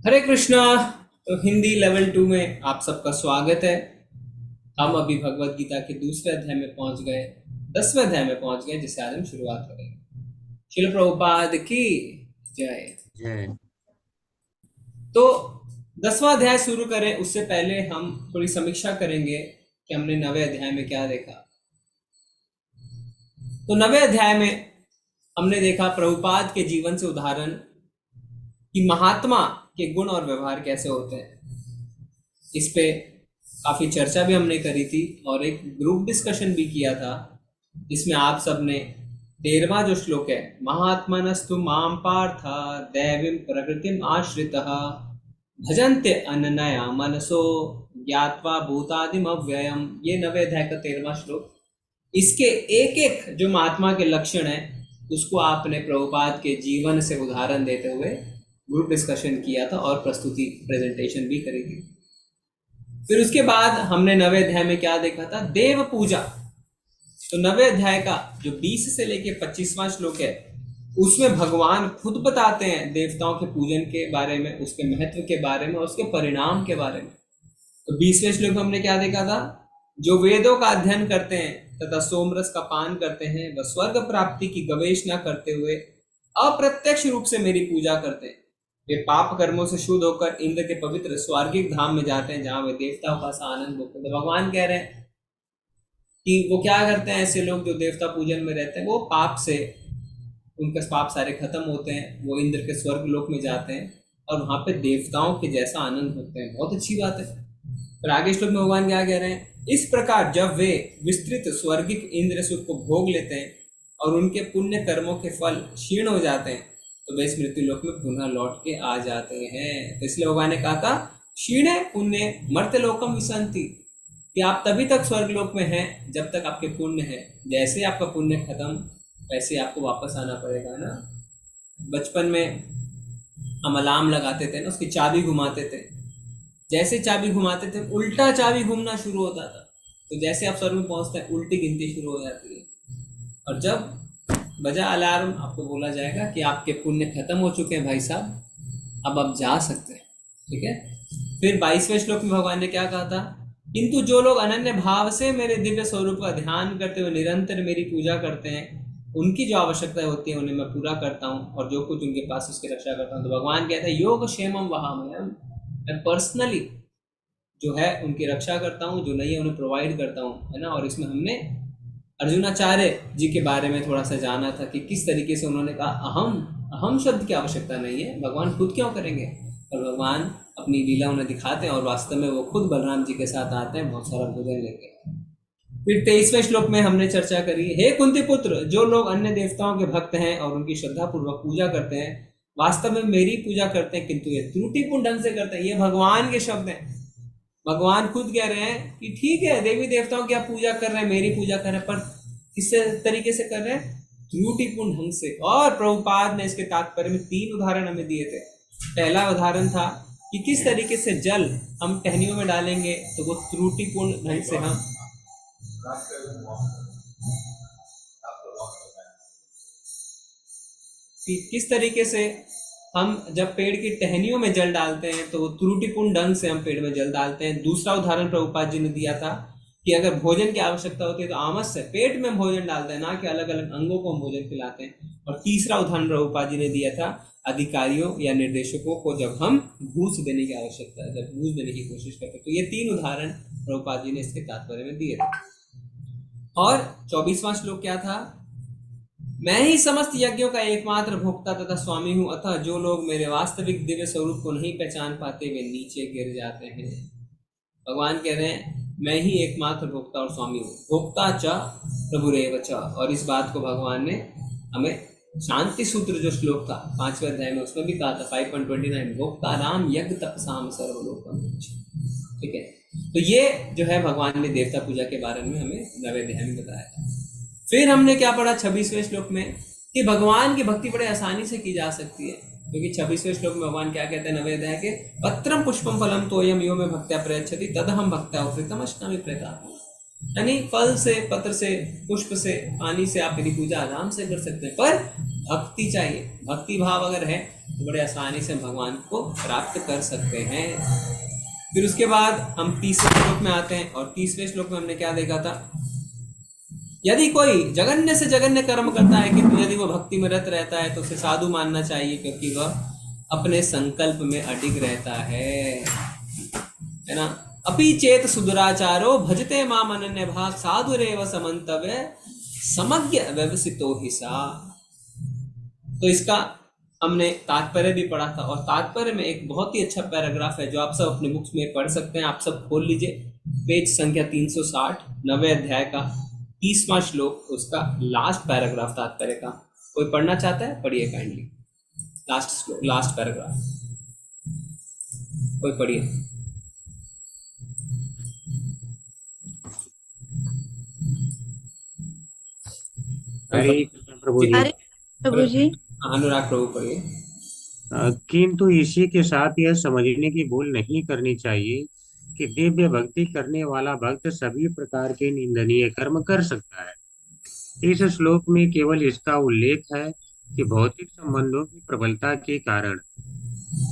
हरे कृष्णा। तो हिंदी लेवल 2 में आप सबका स्वागत है। हम अभी भगवत गीता के दूसरे अध्याय में पहुंच गए, 10वें अध्याय में पहुंच गए, जिसे आज हम शुरुआत करेंगे। शिल प्रभुपाद की जय। जय। तो 10वां अध्याय शुरू करें उससे पहले हम थोड़ी समीक्षा करेंगे कि हमने 9वें अध्याय में क्या देखा। तो 9वें अध्याय में हमने देखा प्रभुपाद के जीवन से उदाहरण कि महात्मा के गुण और व्यवहार कैसे होते हैं। इस पे काफी चर्चा भी हमने करी थी और एक ग्रुप डिस्कशन भी किया था, जिसमें आप सब ने 13वां जो श्लोक है, महात्मनस्तु माम पार्थ दैवीं प्रकृतिम आश्रितः भजन्ते अनन्या मनसो ज्ञात्वा भूतादिम अव्ययम, ये 9वें अध्याय का 13वां श्लोक। इसके एक एक जो महात्मा के लक्षण है उसको आपने प्रभुपाद के जीवन से उदाहरण देते हुए ग्रुप डिस्कशन किया था और प्रस्तुति प्रेजेंटेशन भी करी थी। फिर उसके बाद हमने 9वें अध्याय में क्या देखा था, देव पूजा। तो 9वें अध्याय का जो 20 से लेके 25वां श्लोक है उसमें भगवान खुद बताते हैं देवताओं के पूजन के बारे में, उसके महत्व के बारे में और उसके परिणाम के बारे में। तो 20वें श्लोक में हमने क्या देखा था, जो वेदों का अध्ययन करते हैं तथा सोमरस का पान करते हैं वह स्वर्ग प्राप्ति की गवेषणा करते हुए अप्रत्यक्ष रूप से मेरी पूजा करते हैं। वे पाप कर्मों से शुद्ध होकर इंद्र के पवित्र स्वर्गिक धाम में जाते हैं, जहां वे देवताओं का आनंद भोगते हैं। तो भगवान कह रहे हैं कि वो क्या करते हैं, ऐसे लोग जो देवता पूजन में रहते हैं वो पाप से, उनके पाप सारे खत्म होते हैं, वो इंद्र के स्वर्ग लोक में जाते हैं और वहां पे देवताओं के जैसा आनंद होते हैं। बहुत अच्छी बात है। पर आगे श्लोक में भगवान क्या कह रहे हैं, इस प्रकार जब वे विस्तृत स्वर्गिक इंद्र सुख को भोग लेते हैं और उनके पुण्य कर्मों के फल क्षीण हो जाते हैं तो वे स्मृति लोक में पुनः लौट के आ जाते हैं। तो इसलिए भगवान ने कहा था, क्षीणे पुण्य मर्त्य लोकम विसंति, कि आप तभी तक स्वर्ग लोक में हैं जब तक आपके पुण्य है। जैसे आपका पुण्य खत्म वैसे आपको वापस आना पड़ेगा ना। बचपन में हम अलार्म लगाते थे ना, उसकी चाबी घुमाते थे, जैसे चाबी घुमाते थे उल्टा चाबी घूमना शुरू होता था। तो जैसे आप स्वर्ग में पहुंचते हैं उल्टी गिनती शुरू हो जाती है और जब बजा अलार्म आपको बोला जाएगा कि आपके पुण्य खत्म हो चुके हैं भाई साहब, अब आप जा सकते हैं। ठीक है। फिर 22वें श्लोक में भगवान ने क्या कहा था, किंतु जो लोग अनन्य भाव से मेरे दिव्य स्वरूप का ध्यान करते हुए निरंतर मेरी पूजा करते हैं उनकी जो आवश्यकता होती है उन्हें मैं पूरा करता हूँ और जो कुछ उनके पास उसकी रक्षा करता हूँ। तो भगवान कहते हैं योग क्षेमम वहामयम, मैं पर्सनली जो है उनकी रक्षा करता हूँ, जो नहीं है उन्हें प्रोवाइड करता हूँ, है ना। और इसमें हमने अर्जुनाचार्य जी के बारे में थोड़ा सा जाना था कि किस तरीके से उन्होंने कहा अहम, अहम शब्द की आवश्यकता नहीं है, भगवान खुद क्यों करेंगे। और भगवान अपनी लीला उन्हें दिखाते हैं और वास्तव में वो खुद बलराम जी के साथ आते हैं बहुत सारा भोजन लेके। फिर 23वें श्लोक में हमने चर्चा करी, हे कुंती पुत्र, जो लोग अन्य देवताओं के भक्त हैं और उनकी श्रद्धा पूर्वक पूजा करते हैं वास्तव में मेरी पूजा करते हैं, किंतु ये त्रुटिपूर्ण ढंग से करते हैं। ये भगवान के शब्द हैं। भगवान खुद कह रहे हैं कि ठीक है देवी देवताओं की आप पूजा कर रहे हैं, मेरी पूजा कर रहे हैं, पर किस तरीके से कर रहे हैं, त्रुटिपूर्ण ढंग से। और प्रभुपाद ने इसके तात्पर्य में 3 उदाहरण हमें दिए थे। पहला उदाहरण था कि किस तरीके से जल हम टहनियों में डालेंगे तो वो त्रुटिपूर्ण ढंग से हम, कि किस तरीके से हम जब पेड़ की टहनियों में जल डालते हैं तो वो त्रुटिपूर्ण ढंग से हम पेड़ में जल डालते हैं। दूसरा उदाहरण प्रभुपाद जी ने दिया था कि अगर भोजन की आवश्यकता होती है तो आमस से पेट में भोजन डालते हैं, ना कि अलग अलग अंगों को हम भोजन खिलाते हैं। और तीसरा उदाहरण प्रभुपाद जी ने दिया था अधिकारियों या निर्देशकों को जब हम घूस देने की आवश्यकता है, जब घूस देने की कोशिश करते हैं। तो ये 3 उदाहरण प्रभुपाद जी ने इसके तात्पर्य में दिए थे। और 24वां श्लोक क्या था, मैं ही समस्त यज्ञों का एकमात्र भोक्ता तथा स्वामी हूं, अतः जो लोग मेरे वास्तविक दिव्य स्वरूप को नहीं पहचान पाते वे नीचे गिर जाते हैं। भगवान कह रहे हैं मैं ही एकमात्र भोक्ता और स्वामी हूँ, भोक्ता च प्रभुरेव च। और इस बात को भगवान ने हमें शांति सूत्र जो श्लोक था 5वें अध्याय में उसमें भी कहा था, 5.29, भोक्ता राम यज्ञ तपसाम सर्वलोकम। ठीक है। तो ये जो है भगवान ने देवता पूजा के बारे में हमें 9वें अध्याय में बताया था। फिर हमने क्या पढ़ा 26वें श्लोक में कि भगवान की भक्ति बड़े आसानी से की जा सकती है, क्योंकि 26वें श्लोक में भगवान क्या कहते हैं 9वें अध्याय के, पत्रम पुष्पम फलम तोयम यो में भक्त्या प्रयच्छति तदहम भक्त्या उपृतम अष्टामी प्रयता। यानी फल से, पत्र से, पुष्प से, पानी से आप मेरी पूजा आराम से कर सकते हैं, पर भक्ति चाहिए। भक्ति भाव अगर है तो बड़े आसानी से भगवान को प्राप्त कर सकते हैं। फिर उसके बाद हम तीसरे श्लोक में आते हैं, और तीसरे श्लोक में हमने क्या देखा था? यदि कोई जघन्य से जघन्य कर्म करता है किंतु यदि वो भक्ति में रत रहता है तो उसे साधु मानना चाहिए, क्योंकि वह अपने संकल्प में अडिग रहता है ना। अपि चेत सुदुराचारो भजते माम अनन्य भाग साधुरेव समन्तव्य समज्ञ व्यवसितो ही सा। तो इसका हमने तात्पर्य भी पढ़ा था, और तात्पर्य में एक बहुत ही अच्छा पैराग्राफ है जो आप सब अपने बुक्स में पढ़ सकते हैं। आप सब खोल लीजिए पेज संख्या 360, 9वें अध्याय का 30वां श्लोक, उसका लास्ट पैराग्राफ तात्पर्य का। कोई पढ़ना चाहता है? पढ़िए काइंडली लास्ट पैराग्राफ, कोई पढ़िए। हरे कृष्ण प्रभु जी। अरे प्रभु जी, अनुराग प्रभु पढ़िए। किंतु इसी के साथ यह समझने की भूल नहीं करनी चाहिए कि दिव्य भक्ति करने वाला भक्त सभी प्रकार के निंदनीय कर्म कर सकता है। इस श्लोक में केवल इसका उल्लेख है कि भौतिक संबंधों की प्रबलता के कारण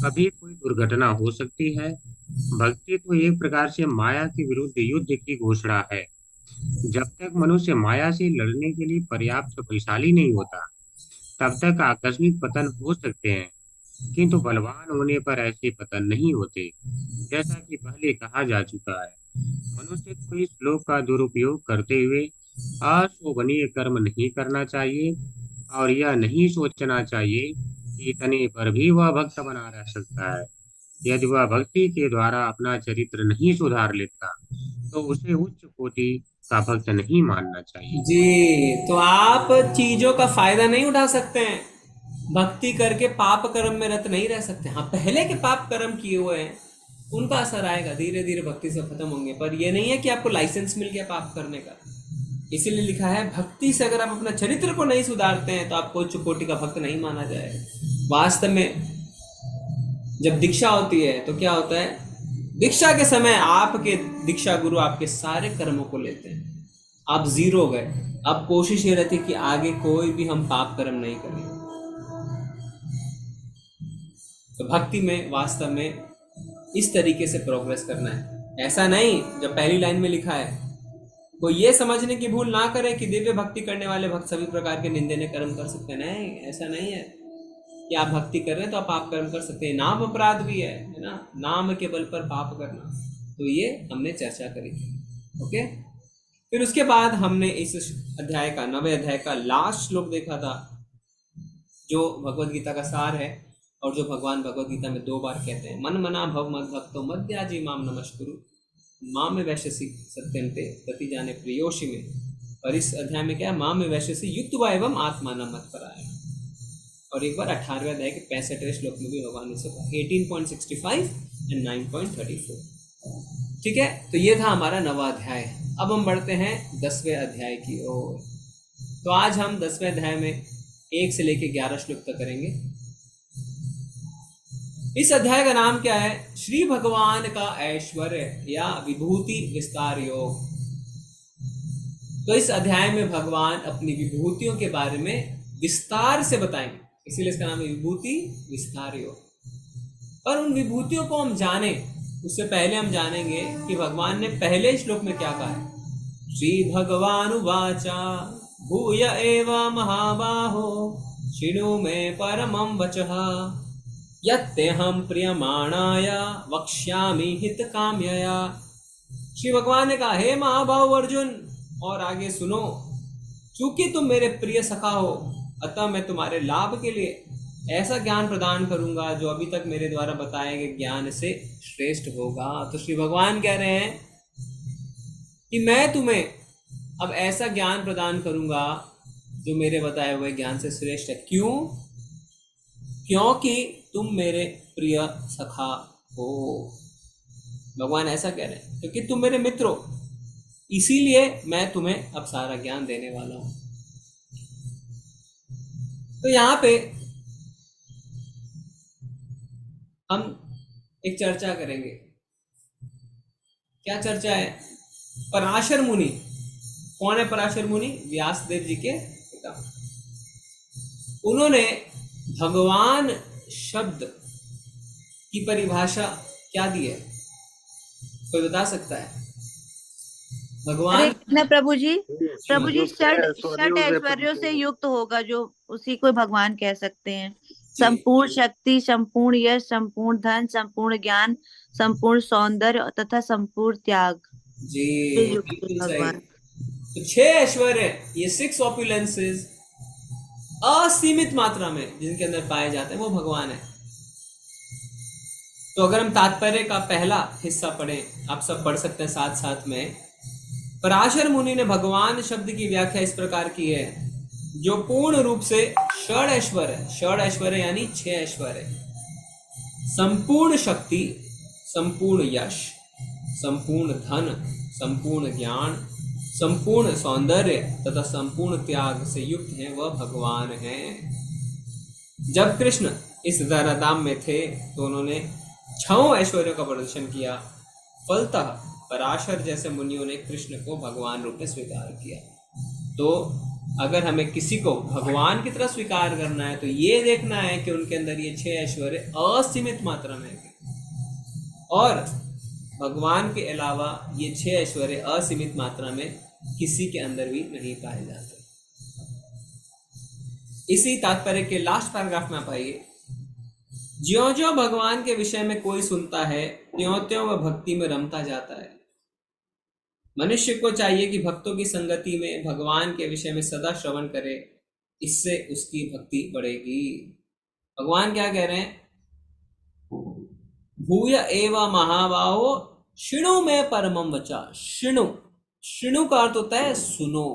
कभी कोई दुर्घटना हो सकती है। भक्ति तो एक प्रकार से माया के विरुद्ध युद्ध की घोषणा है। जब तक मनुष्य माया से लड़ने के लिए पर्याप्त बलशाली नहीं होता, तब तक आकस्मिक पतन हो सकते हैं, किंतु बलवान होने पर ऐसे पतन नहीं होते। जैसा कि पहले कहा जा चुका है, मनुष्य को इस श्लोक का दुरुपयोग करते हुए अशोभनीय कर्म नहीं करना चाहिए, और यह नहीं सोचना चाहिए कि इतने पर भी वह भक्त बना रह सकता है। यदि वह भक्ति के द्वारा अपना चरित्र नहीं सुधार लेता, तो उसे उच्च कोटि का भक्त नहीं मानना चाहिए। जी, तो आप चीजों का फायदा नहीं उठा सकते हैं, भक्ति करके पाप कर्म में रत नहीं रह सकते। हाँ, पहले के पाप कर्म किए हुए हैं उनका असर आएगा, धीरे धीरे भक्ति से खत्म होंगे, पर ये नहीं है कि आपको लाइसेंस मिल गया पाप करने का। इसीलिए लिखा है भक्ति से अगर आप अपना चरित्र को नहीं सुधारते हैं तो आपको उच्च कोटि का भक्त नहीं माना जाएगा। वास्तव में जब दीक्षा होती है तो क्या होता है? दीक्षा के समय आपके दीक्षा गुरु आपके सारे कर्मों को लेते हैं, आप जीरो हो गए। अब कोशिश ये रहती कि आगे कोई भी हम पाप कर्म नहीं करें। तो भक्ति में वास्तव में इस तरीके से प्रोग्रेस करना है। ऐसा नहीं जो पहली लाइन में लिखा है, वो ये समझने की भूल ना करे कि दिव्य भक्ति करने वाले भक्त सभी प्रकार के निंदनीय कर्म कर सकते हैं। नहीं, ऐसा नहीं है कि आप भक्ति कर रहे हैं तो आप पाप कर्म कर सकते हैं। नाम अपराध भी है ना, नाम के बल पर पाप करना। तो ये हमने चर्चा करी थी। ओके, फिर उसके बाद हमने इस अध्याय का 9वें अध्याय का लास्ट श्लोक देखा था, जो भगवत गीता का सार है, और जो भगवान भगवत गीता में 2 बार कहते हैं, मन मना भव मद भक्तो मद्याजी माम नमस्कुरु माम में वैश्यसी सत्यम ते प्रति जाने प्रियोषि में। और इस अध्याय में क्या है? माम में वैश्यसी युक्त्वा एवं आत्मानं मत्परायः। और एक बार 18वें अध्याय के 65वें श्लोक में भी भगवान ने इसे 18.65 एंड 9.34। ठीक है, तो ये था हमारा 9वां अध्याय। अब हम बढ़ते हैं 10वें अध्याय की ओर। तो आज हम 10वें अध्याय में 1 से लेकर 11 श्लोक तक करेंगे। इस अध्याय का नाम क्या है? श्री भगवान का ऐश्वर्य या विभूति विस्तार योग। तो इस अध्याय में भगवान अपनी विभूतियों के बारे में विस्तार से बताएंगे, इसीलिए इसका नाम है विभूति विस्तार योग। और उन विभूतियों को हम जाने उससे पहले हम जानेंगे कि भगवान ने पहले श्लोक में क्या कहा है। श्री भगवान उवाचा भूय एव महाबाहो शृणु मे परमं वचः यत्तेऽहं प्रियमाणाय वक्ष्यामि हितकाम्यया। श्री भगवान ने कहा, हे महाबाहु अर्जुन, और आगे सुनो, चूंकि तुम मेरे प्रिय सखा हो, अतः मैं तुम्हारे लाभ के लिए ऐसा ज्ञान प्रदान करूंगा जो अभी तक मेरे द्वारा बताए गए ज्ञान से श्रेष्ठ होगा। तो श्री भगवान कह रहे हैं कि मैं तुम्हें अब ऐसा ज्ञान प्रदान करूंगा जो मेरे बताए हुए ज्ञान से श्रेष्ठ है। क्यों? क्योंकि तुम मेरे प्रिय सखा हो। भगवान ऐसा कह रहे हैं क्योंकि तुम मेरे मित्र हो, इसीलिए मैं तुम्हें अब सारा ज्ञान देने वाला हूं। तो यहां पे हम एक चर्चा करेंगे। क्या चर्चा है? पराशर मुनि। कौन है पराशर मुनि? व्यासदेव जी के पिता। उन्होंने भगवान शब्द की परिभाषा क्या दी है, कोई बता सकता है? अरे भगवान, ना प्रभु जी, प्रभु जी जो षड षड ऐश्वर्यों से ऐश्वर्यों से परिपूर्ण। युक्त होगा जो, उसी को भगवान कह सकते हैं। जी संपूर्ण शक्ति, संपूर्ण यश, संपूर्ण धन, संपूर्ण ज्ञान, संपूर्ण सौंदर्य तथा संपूर्ण त्याग जी, से युक्त है बिल्कुल सही। भगवान। तो 6 ऐश्वर्य, ये 6 ऑपुलेंसेस असीमित मात्रा में जिनके अंदर पाए जाते हैं वो भगवान है। तो अगर हम तात्पर्य का पहला हिस्सा पढ़ें, आप सब पढ़ सकते हैं साथ साथ में। पराशर मुनि ने भगवान शब्द की व्याख्या इस प्रकार की है, जो पूर्ण रूप से षड ऐश्वर्य, षड ऐश्वर्य यानी 6 ऐश्वर्य, संपूर्ण शक्ति, संपूर्ण यश, संपूर्ण धन, संपूर्ण ज्ञान, संपूर्ण सौंदर्य तथा संपूर्ण त्याग से युक्त हैं, वह भगवान हैं। जब कृष्ण इस धराधाम में थे तो उन्होंने 6 ऐश्वर्यों का प्रदर्शन किया। फलतः पराशर जैसे मुनियों ने कृष्ण को भगवान रूप में स्वीकार किया। तो अगर हमें किसी को भगवान की तरह स्वीकार करना है तो ये देखना है कि उनके अंदर ये 6 ऐश्वर्य असीमित मात्रा में है, और भगवान के अलावा ये 6 ऐश्वर्य असीमित मात्रा में किसी के अंदर भी नहीं पाए जाते। इसी तात्पर्य के लास्ट पैराग्राफ में आप आइए। ज्यों ज्यों भगवान के विषय में कोई सुनता है त्यों त्यों वह भक्ति में रमता जाता है। मनुष्य को चाहिए कि भक्तों की संगति में भगवान के विषय में सदा श्रवण करे, इससे उसकी भक्ति बढ़ेगी। भगवान क्या कह रहे हैं? भूय एव महाबाहो शृणु में परमं वचा। शृणु, शृणु का अर्थ होता है सुनो।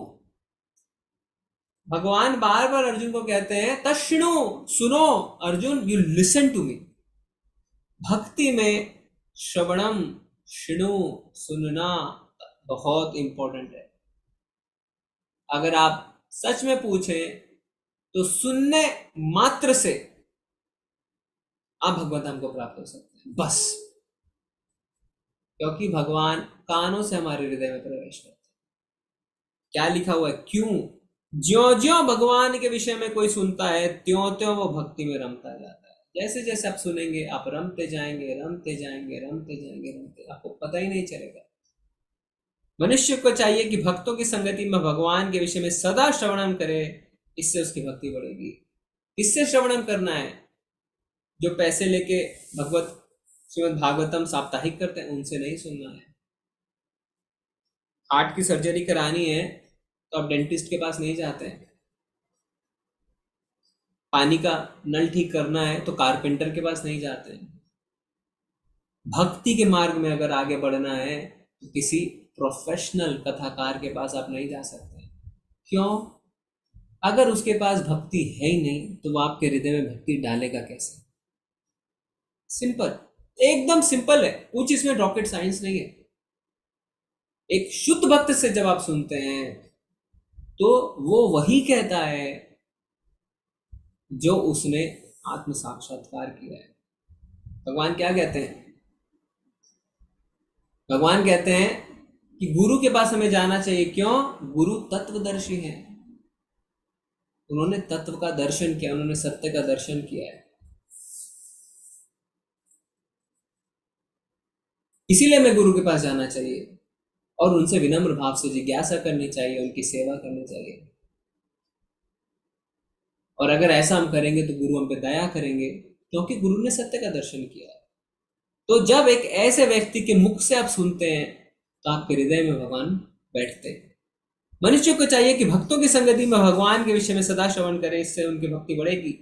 भगवान बार बार अर्जुन को कहते हैं तशृणु, सुनो Arjun, you listen to me. भक्ति में श्रवणम, शृणु, सुनना बहुत इंपॉर्टेंट है। अगर आप सच में पूछें तो सुनने मात्र से आप भगवत धाम को प्राप्त हो सकते हैं, बस। क्योंकि भगवान कानों से हमारे हृदय में प्रवेश करते हैं। क्या लिखा हुआ है? क्यों? ज्यों ज्यों भगवान के विषय में कोई सुनता है त्यों त्यों वो भक्ति में रमता जाता है। जैसे जैसे आप सुनेंगे आप रमते जाएंगे, रमते जाएंगे, रमते जाएंगे, रमते, आपको पता ही नहीं चलेगा। मनुष्य को चाहिए कि भक्तों की संगति में भगवान के विषय में सदा श्रवणम करे, इससे उसकी भक्ति बढ़ेगी। किससे श्रवणम करना है? जो पैसे लेके भगवत श्रीमद् भागवतम साप्ताहिक करते हैं उनसे नहीं सुनना है। हार्ट की सर्जरी करानी है तो आप डेंटिस्ट के पास नहीं जाते हैं। पानी का नल ठीक करना है तो कारपेंटर के पास नहीं जाते हैं। भक्ति के मार्ग में अगर आगे बढ़ना है तो किसी प्रोफेशनल कथाकार के पास आप नहीं जा सकते। क्यों? अगर उसके पास भक्ति है ही नहीं तो वो आपके हृदय में भक्ति डालेगा कैसे? सिंपल, एकदम सिंपल है, कुछ इसमें रॉकेट साइंस नहीं है। एक शुद्ध भक्त से जब आप सुनते हैं तो वो वही कहता है जो उसने आत्म साक्षात्कार किया है। भगवान क्या कहते हैं? भगवान कहते हैं कि गुरु के पास हमें जाना चाहिए। क्यों? गुरु तत्वदर्शी हैं, उन्होंने तत्व का दर्शन किया, उन्होंने सत्य का दर्शन किया है। इसीलिए हमें गुरु के पास जाना चाहिए और उनसे विनम्र भाव से जिज्ञासा करनी चाहिए, उनकी सेवा करनी चाहिए। और अगर ऐसा हम करेंगे तो गुरु हम पे दया करेंगे, क्योंकि गुरु ने सत्य का दर्शन किया है। तो जब एक ऐसे व्यक्ति के मुख से आप सुनते हैं तो आपके हृदय में भगवान बैठते हैं। मनुष्य को चाहिए कि भक्तों की संगति में भगवान के विषय में सदा श्रवण करे, इससे उनकी भक्ति बढ़ेगी।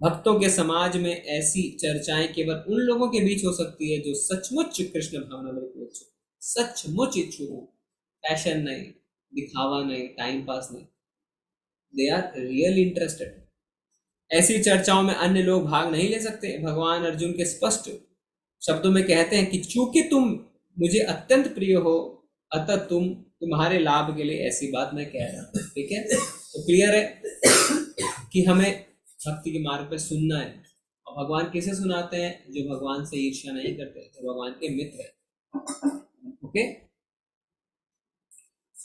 भक्तों के समाज में ऐसी चर्चाएं केवल उन लोगों के बीच हो सकती है जो सचमुच कृष्ण भावना में इच्छुक, सचमुच इच्छुक हो, पैशन नहीं, दिखावा नहीं, टाइम पास नहीं, दे आर रियल इंटरेस्टेड। ऐसी चर्चाओं में अन्य लोग भाग नहीं ले सकते। भगवान अर्जुन के स्पष्ट शब्दों में कहते हैं कि चूंकि तुम मुझे अत्यंत प्रिय हो अतः तुम्हारे लाभ के लिए ऐसी बात मैं कह रहा हूं। ठीक है, तो क्लियर है कि हमें भक्ति के मार्ग पर सुनना है। और भगवान किसे सुनाते हैं? जो भगवान से ईर्ष्या नहीं करते, जो भगवान के मित्र हैं। ओके,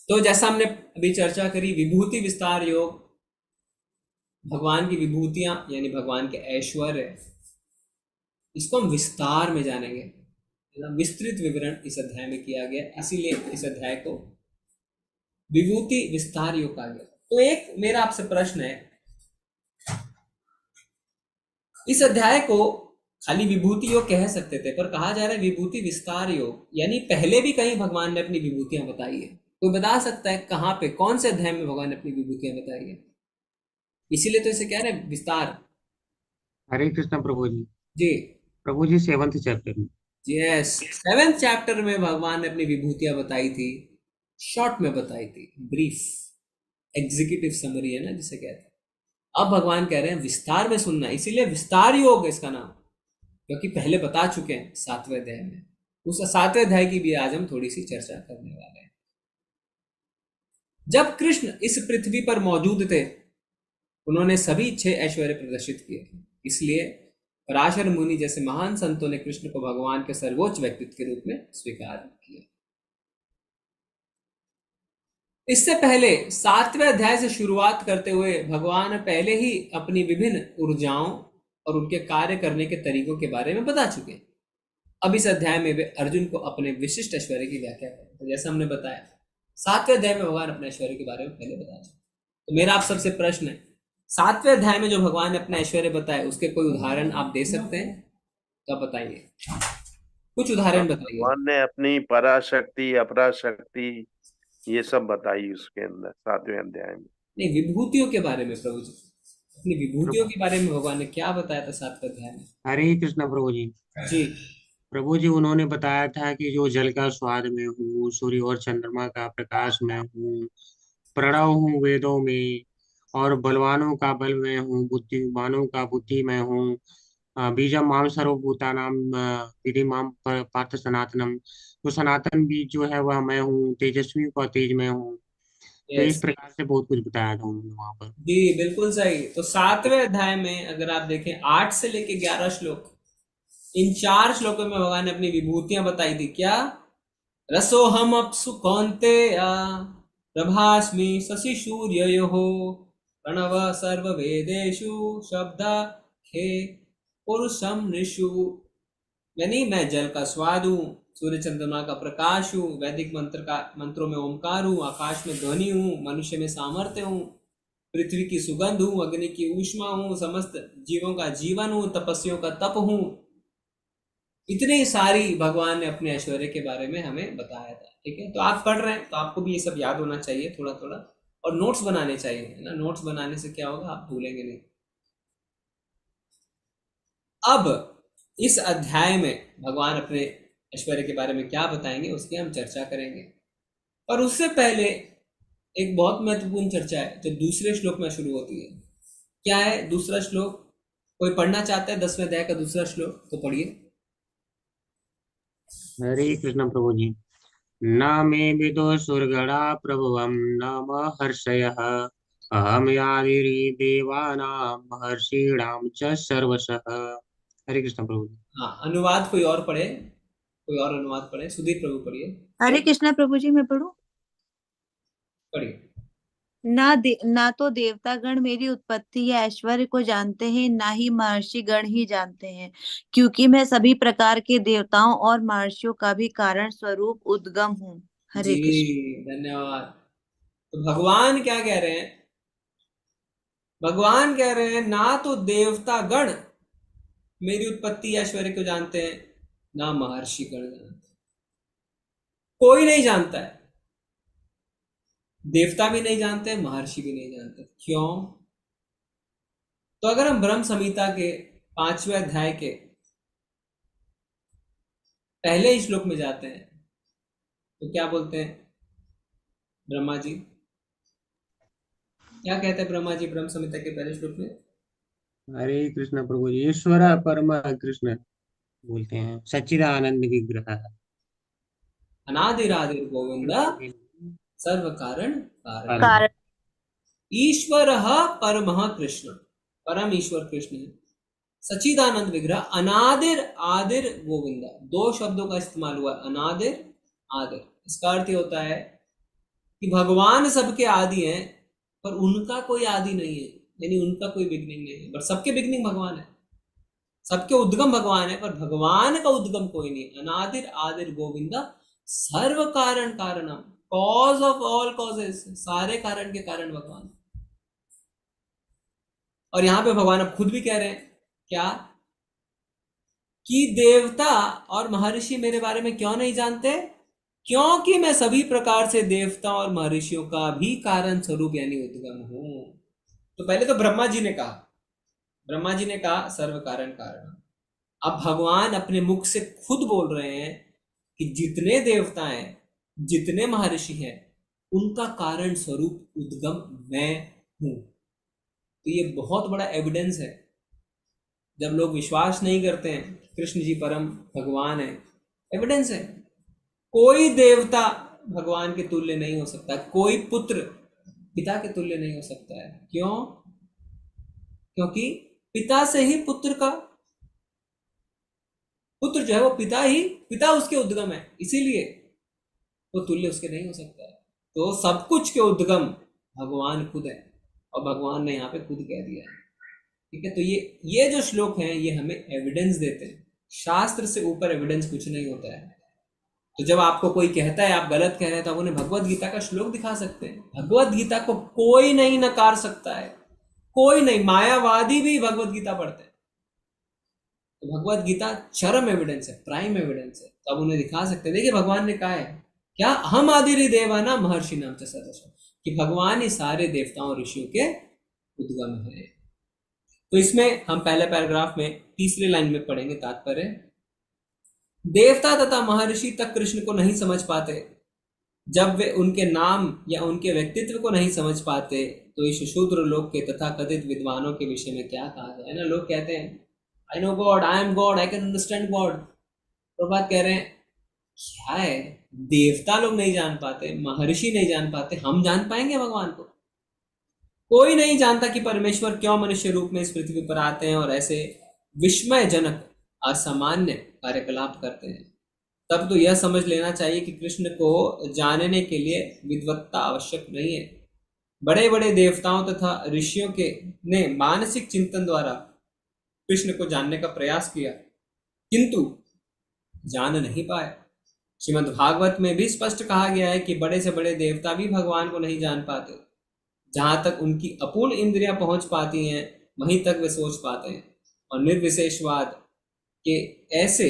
तो जैसा हमने अभी चर्चा करी, विभूति विस्तार योग भगवान की विभूतियां यानी भगवान के ऐश्वर्य, इसको हम विस्तार में जानेंगे। विस्तृत विवरण इस अध्याय में किया गया, इसीलिए इस अध्याय को विभूति विस्तार योग कहा गया। तो एक मेरा आपसे प्रश्न है, इस अध्याय को खाली विभूति योग कह सकते थे, पर कहा जा रहा है विभूति विस्तार योग, यानी पहले भी कहीं भगवान ने अपनी विभूतियां बताई है। कोई बता सकता है कहां पे, कौन से अध्याय में भगवान ने अपनी विभूतियां बताई है? इसीलिए तो इसे कह रहे हैं विस्तार। हरे कृष्ण प्रभु जी। जी प्रभु जी 7th चैप्टर में। यस, 7th चैप्टर में भगवान ने अपनी विभूतियां बताई थी, शॉर्ट में बताई थी, ब्रीफ एग्जीक्यूटिव समरी है ना जिसे कहते हैं। अब भगवान कह रहे हैं विस्तार में सुनना, इसीलिए विस्तार योग इसका नाम, क्योंकि पहले बता चुके हैं 7वें अध्याय में। उस 7वें अध्याय की भी आज हम थोड़ी सी चर्चा करने वाले हैं। जब कृष्ण इस पृथ्वी पर मौजूद थे, उन्होंने सभी 6 ऐश्वर्य प्रदर्शित किए, इसलिए पराशर मुनि जैसे महान संतों ने कृष्ण को भगवान के सर्वोच्च व्यक्तित्व के रूप में स्वीकार किया। इससे पहले 7वें अध्याय से शुरुआत करते हुए भगवान पहले ही अपनी विभिन्न ऊर्जाओं और उनके कार्य करने के तरीकों के बारे में बता चुके। अब इस अध्याय में वे अर्जुन को अपने विशिष्ट ऐश्वर्य की व्याख्या करते हैं। जैसा हमने बताया 7वें अध्याय में भगवान अपने ऐश्वर्य के बारे में पहले बता चुके। तो मेरा आप सबसे प्रश्न है, 7वें अध्याय में जो भगवान ने अपना ऐश्वर्य बताया उसके कोई उदाहरण आप दे सकते हैं? तो आप बताइए, कुछ उदाहरण बताइए। भगवान ने अपनी पराशक्ति अपराशक्ति ये सब बताई उसके अंदर 7वें अध्याय में। नहीं, विभूतियों के बारे में प्रभु जी, अपनी विभूतियों के बारे में भगवान ने क्या बताया था 7वें अध्याय में? हरे कृष्ण प्रभु जी। जी प्रभु जी उन्होंने बताया था कि जो जल का स्वाद में हूँ, सूर्य और चंद्रमा का प्रकाश में हूँ, प्रणव हूँ वेदों में, और बलवानों का बल में हूँ, बुद्धिमानों का बुद्धि में हूँ। बीजम माम सर्वभूतानाम विधि माम पार्थ सनातनम। तो सनातन बीज जो है वह मैं हूँ, तेजस्वी का तेज में हूँ। तो इस यस प्रकार से बहुत कुछ बताया था उन्होंने वहां पर। जी, बिल्कुल सही। तो 7वें अध्याय में अगर आप देखें 8 से लेके 11 श्लोक, इन 4 श्लोकों में भगवान ने अपनी विभूतियां बताई थी। क्या? रसोहम अप्सु कौन्तेय प्रभास्मि शशि सूर्ययोः प्रणव सर्ववेदेषु शब्दाखे पुरुषम ऋषु। यानी मैं जल का स्वाद हूँ, सूर्य चंद्रमा का प्रकाश हूँ, वैदिक मंत्रों में ओमकार हूँ, आकाश में ध्वनि हूँ, मनुष्य में सामर्थ्य हूँ, पृथ्वी की सुगंध हूँ, अग्नि की ऊष्मा हूँ, समस्त जीवों का जीवन हूँ, तपस्वियों का तप हूँ। इतनी सारी भगवान ने अपने ऐश्वर्य के बारे में हमें बताया था। ठीक है, तो आप पढ़ रहे हैं तो आपको भी ये सब याद होना चाहिए थोड़ा थोड़ा, और नोट्स बनाने चाहिए, है ना। नोट्स बनाने से क्या होगा, आप भूलेंगे नहीं। अब इस अध्याय में भगवान अपने ऐश्वर्य के बारे में क्या बताएंगे उसकी हम चर्चा करेंगे, और उससे पहले एक बहुत महत्वपूर्ण चर्चा है जो दूसरे श्लोक में शुरू होती है। क्या है दूसरा श्लोक? कोई पढ़ना चाहता है 10वें अध्याय का दूसरा श्लोक? तो पढ़िए। हरे कृष्ण प्रभु जी। न मे विदो सुरगणा प्रभवम न महर्षयः अहम यादिरी देवानां महर्षीणां च सर्वशः। हरे कृष्ण प्रभु जी। हाँ, अनुवाद कोई और पढ़े, कोई और अनुवाद पढ़े। सुधीर प्रभु पढ़िए। हरे कृष्णा प्रभु जी, मैं पढ़ूं? पढ़िए। ना तो देवतागण मेरी उत्पत्ति या ऐश्वर्य को जानते हैं, ना ही महर्षि गण ही जानते हैं, क्योंकि मैं सभी प्रकार के देवताओं और महर्षियों का भी कारण स्वरूप उद्गम हूँ। हरे जी कृष्ण। धन्यवाद। तो भगवान क्या कह रहे हैं? भगवान कह रहे हैं ना तो देवता गण मेरी उत्पत्ति या ऐश्वर्य को जानते हैं, ना महर्षि गण जानते हैं। कोई नहीं जानता है, देवता भी नहीं जानते, महर्षि भी नहीं जानते। क्यों? तो अगर हम ब्रह्म संहिता के 5वें अध्याय के पहले ही श्लोक में जाते हैं तो क्या बोलते हैं ब्रह्मा जी? क्या कहते हैं ब्रह्मा जी ब्रह्म संहिता के पहले श्लोक में? हरे कृष्ण प्रभु जी। ईश्वर परम कृष्ण बोलते हैं, सच्चिदानंद विग्रह अनादिरादिर गोविंद सर्व कारण कारण। कारण। ईश्वर परमः कृष्ण, परम ईश्वर कृष्ण है। सच्चिदानंद विग्रह अनादिर आदिर गोविंद, 2 शब्दों का इस्तेमाल हुआ, अनादिर आदिर। इसका अर्थ ये होता है कि भगवान सबके आदि हैं पर उनका कोई आदि नहीं है। यानी उनका कोई बिगनिंग नहीं है, बट सबके बिगनिंग भगवान है, सबके उद्गम भगवान है, पर भगवान का उद्गम कोई नहीं। अनादिर आदिर गोविंदा सर्व कारण कारणम, कॉज ऑफ ऑल कॉजेस, सारे कारण के कारण भगवान। और यहां पे भगवान अब खुद भी कह रहे हैं क्या, कि देवता और महर्षि मेरे बारे में क्यों नहीं जानते, क्योंकि मैं सभी प्रकार से देवता और महर्षियों का भी कारण स्वरूप यानी उद्गम हूं। तो पहले तो ब्रह्मा जी ने कहा सर्व कारण कारण। अब भगवान अपने मुख से खुद बोल रहे हैं कि जितने देवता हैं, जितने महर्षि हैं, उनका कारण स्वरूप उद्गम मैं हूं। तो ये बहुत बड़ा एविडेंस है। जब लोग विश्वास नहीं करते हैं कृष्ण जी परम भगवान है, एविडेंस है। कोई देवता भगवान के तुल्य नहीं हो सकता, कोई पुत्र पिता के तुल्य नहीं हो सकता है। क्यों? क्योंकि पिता से ही पुत्र का, पुत्र जो है वो पिता उसके उद्गम है, इसीलिए वो तुल्य उसके नहीं हो सकता है। तो सब कुछ के उद्गम भगवान खुद है, और भगवान ने यहाँ पे खुद कह दिया है। ठीक है, तो ये जो श्लोक हैं ये हमें एविडेंस देते हैं। शास्त्र से ऊपर एविडेंस कुछ नहीं होता है। तो जब आपको कोई कहता है आप गलत कह रहे हैं, तो आप उन्हें भगवत गीता का श्लोक दिखा सकते हैं। भगवत गीता को कोई नहीं नकार सकता है, कोई नहीं। मायावादी भी भगवत गीता पढ़ते हैं। तो भगवत गीता चरम एविडेंस है, प्राइम एविडेंस है। तो आप उन्हें दिखा सकते हैं। देखिए भगवान ने कहा है क्या, हम आदिरि देवानां महर्षि नाम च सदस्य, कि भगवान ही सारे देवताओं और ऋषियों के उद्गम है। तो इसमें हम पहले पैराग्राफ में तीसरी लाइन में पढ़ेंगे तात्पर्य। देवता तथा महर्षि तक कृष्ण को नहीं समझ पाते जब वे उनके नाम या उनके व्यक्तित्व को नहीं समझ पाते, तो इस शूद्र लोक के तथा कथित विद्वानों के विषय में क्या कहा जाए ना। लोग कहते हैं I know God, I am God, I can understand God. Prabhupada कह रहे हैं क्या है, देवता लोग नहीं जान पाते, महर्षि नहीं जान पाते, हम जान पाएंगे भगवान को? कोई नहीं जानता कि परमेश्वर क्यों मनुष्य रूप में इस पृथ्वी पर आते हैं और ऐसे विस्मयजनक असामान्य कार्यकलाप करते हैं। तब तो यह समझ लेना चाहिए कि कृष्ण को जानने के लिए विद्वत्ता आवश्यक नहीं है। बड़े बड़े देवताओं तथा ऋषियों के ने मानसिक चिंतन द्वारा कृष्ण को जानने का प्रयास किया, किंतु जान नहीं पाए। श्रीमद् भागवत में भी स्पष्ट कहा गया है कि बड़े से बड़े देवता भी भगवान को नहीं जान पाते। जहां तक उनकी अपूर्ण इंद्रियां पहुंच पाती हैं, वहीं तक वे सोच पाते हैं, और निर्विशेषवाद के ऐसे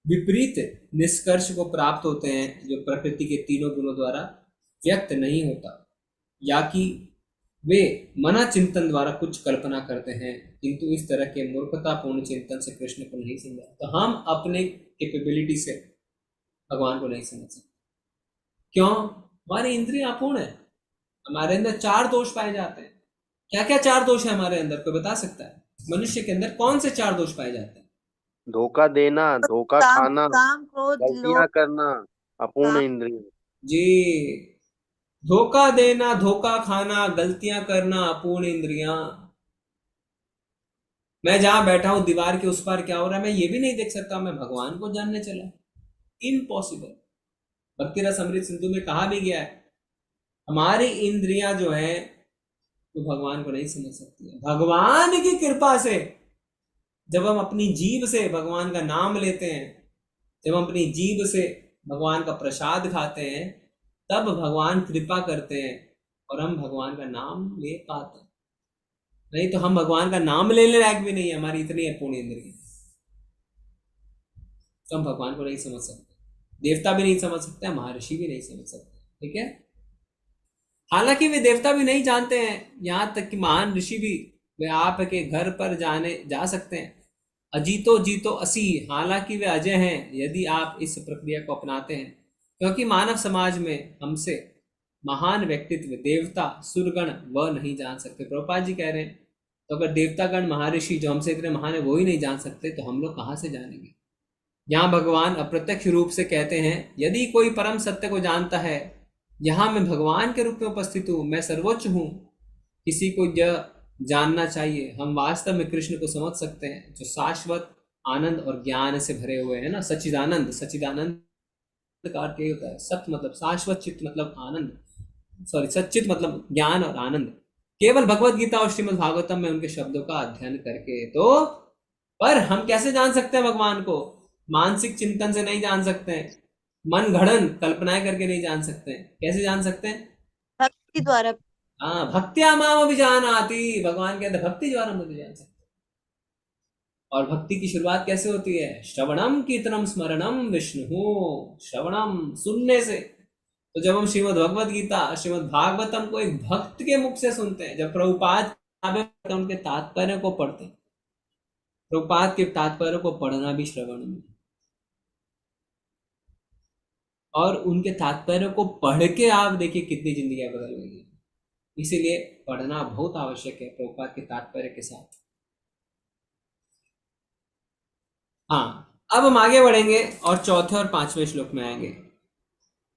विपरीत निष्कर्ष को प्राप्त होते हैं जो प्रकृति के तीनों गुणों द्वारा व्यक्त नहीं होता, या कि वे मना चिंतन द्वारा कुछ कल्पना करते हैं, किंतु इस तरह के मूर्खतापूर्ण चिंतन से कृष्ण को नहीं समझा। तो हम अपने कैपेबिलिटी से भगवान को नहीं समझ सकते। क्यों? हमारी इंद्रियां अपूर्ण है, हमारे अंदर 4 दोष पाए जाते हैं। क्या क्या 4 दोष है हमारे अंदर, कोई बता सकता है? मनुष्य के अंदर कौन से 4 दोष पाए जाते हैं? धोखा देना, धोखा खाना, काम क्रोध गलतियां लोभ करना, अपूर्ण काम। इंद्रिय। जी, धोखा देना, धोखा खाना, गलतियां करना, अपूर्ण इंद्रियां। मैं जहां बैठा हूं दीवार के उस पार क्या हो रहा है मैं ये भी नहीं देख सकता, मैं भगवान को जानने चला, इम्पॉसिबल। भक्ति रस अमृत सिंधु में कहा भी गया है हमारी इंद्रियां जो है वो भगवान को नहीं समझ सकती है। भगवान की कृपा से जब हम अपनी जीभ से भगवान का नाम लेते हैं, जब हम अपनी जीभ से भगवान का प्रसाद खाते हैं, तब भगवान कृपा करते हैं और हम भगवान का नाम ले पाते हैं। नहीं तो हम भगवान का नाम लेने लायक भी नहीं है, हमारी इतनी अपूर्ण इंद्रिय, तो हम भगवान को नहीं समझ सकते। देवता भी नहीं समझ सकते, महर्षि भी नहीं समझ सकते। ठीक है, हालांकि वे देवता भी नहीं जानते हैं, यहाँ तक कि महान ऋषि भी वे आपके घर पर जा सकते हैं। अजीतो जीतो असी, हालांकि वे अजय हैं यदि आप इस प्रक्रिया को अपनाते हैं, क्योंकि मानव समाज में हमसे महान व्यक्तित्व देवता सुरगण वह नहीं जान सकते। प्रभुपाद जी कह रहे हैं तो अगर देवतागण महर्षि जो हमसे इतने महान है वो ही नहीं जान सकते, तो हम लोग कहाँ से जानेंगे? यहाँ भगवान अप्रत्यक्ष रूप से कहते हैं यदि कोई परम सत्य को जानता है, यहाँ मैं भगवान के रूप में उपस्थित हूँ, मैं सर्वोच्च हूँ, किसी को यह जानना चाहिए। हम वास्तव में कृष्ण को समझ सकते हैं जो शाश्वत आनंद और ज्ञान से भरे हुए हैं ना। सच्चिदानंद, सच्चिदानंद का अर्थ यही होता है। सत्य मतलब शाश्वत, चित्त मतलब आनंद, सॉरी सच्चित मतलब ज्ञान और आनंद। केवल भगवत गीता और श्रीमद् भागवतम में उनके शब्दों का अध्ययन करके। तो पर हम कैसे जान सकते हैं भगवान को? मानसिक चिंतन से नहीं जान सकते हैं, मन घड़न कल्पनाएं करके नहीं जान सकते हैं। कैसे जान सकते हैं? भक्ति द्वारा। हाँ, भक्त्या माम अभिजानाति, भगवान कहते हैं भक्ति द्वारा मुझे जान सकते हैं। और भक्ति की शुरुआत कैसे होती है? श्रवणम कीर्तनम स्मरणम विष्णु, श्रवणम सुनने से। तो जब हम श्रीमद् भगवत गीता श्रीमद् भागवतम को एक भक्त के मुख से सुनते हैं, जब प्रभुपाद उनके तात्पर्य को पढ़ते हैं, प्रभुपाद के तात्पर्य को पढ़ना भी श्रवण में, और उनके तात्पर्य को पढ़ के आप देखिए कितनी जिंदगी बदल गई है। इसीलिए पढ़ना बहुत आवश्यक है प्रभुपाद के तात्पर्य के साथ। हाँ, अब हम आगे बढ़ेंगे और चौथे और पांचवें श्लोक में आएंगे।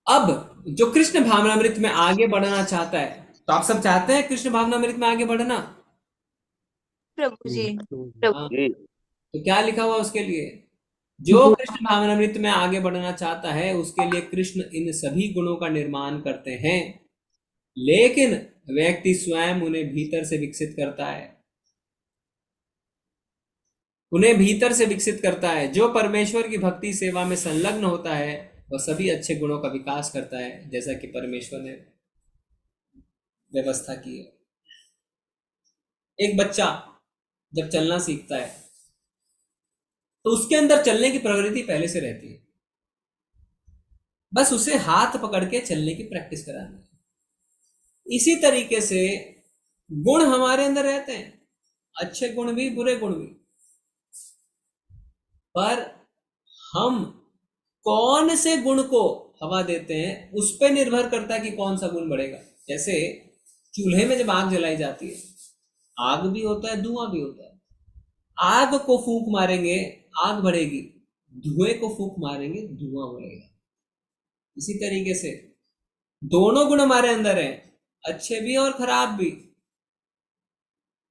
अब जो कृष्ण भावनामृत में आगे बढ़ना चाहता है, तो आप सब चाहते हैं कृष्ण भावनामृत में आगे बढ़ना? प्रभु जी। हाँ, तो क्या लिखा हुआ उसके लिए? जो कृष्ण भावनामृत में आगे बढ़ना चाहता है उसके लिए कृष्ण इन सभी गुणों का निर्माण करते हैं, लेकिन व्यक्ति स्वयं उन्हें भीतर से विकसित करता है। उन्हें भीतर से विकसित करता है। जो परमेश्वर की भक्ति सेवा में संलग्न होता है वह सभी अच्छे गुणों का विकास करता है, जैसा कि परमेश्वर ने व्यवस्था की है। एक बच्चा जब चलना सीखता है तो उसके अंदर चलने की प्रवृत्ति पहले से रहती है, बस उसे हाथ पकड़ के चलने की प्रैक्टिस करानी है। इसी तरीके से गुण हमारे अंदर रहते हैं, अच्छे गुण भी बुरे गुण भी, पर हम कौन से गुण को हवा देते हैं उस पर निर्भर करता है कि कौन सा गुण बढ़ेगा। जैसे चूल्हे में जब आग जलाई जाती है, आग भी होता है धुआं भी होता है। आग को फूंक मारेंगे आग बढ़ेगी, धुएं को फूंक मारेंगे धुआं बढ़ेगा। इसी तरीके से दोनों गुण हमारे अंदर हैं, अच्छे भी और खराब भी।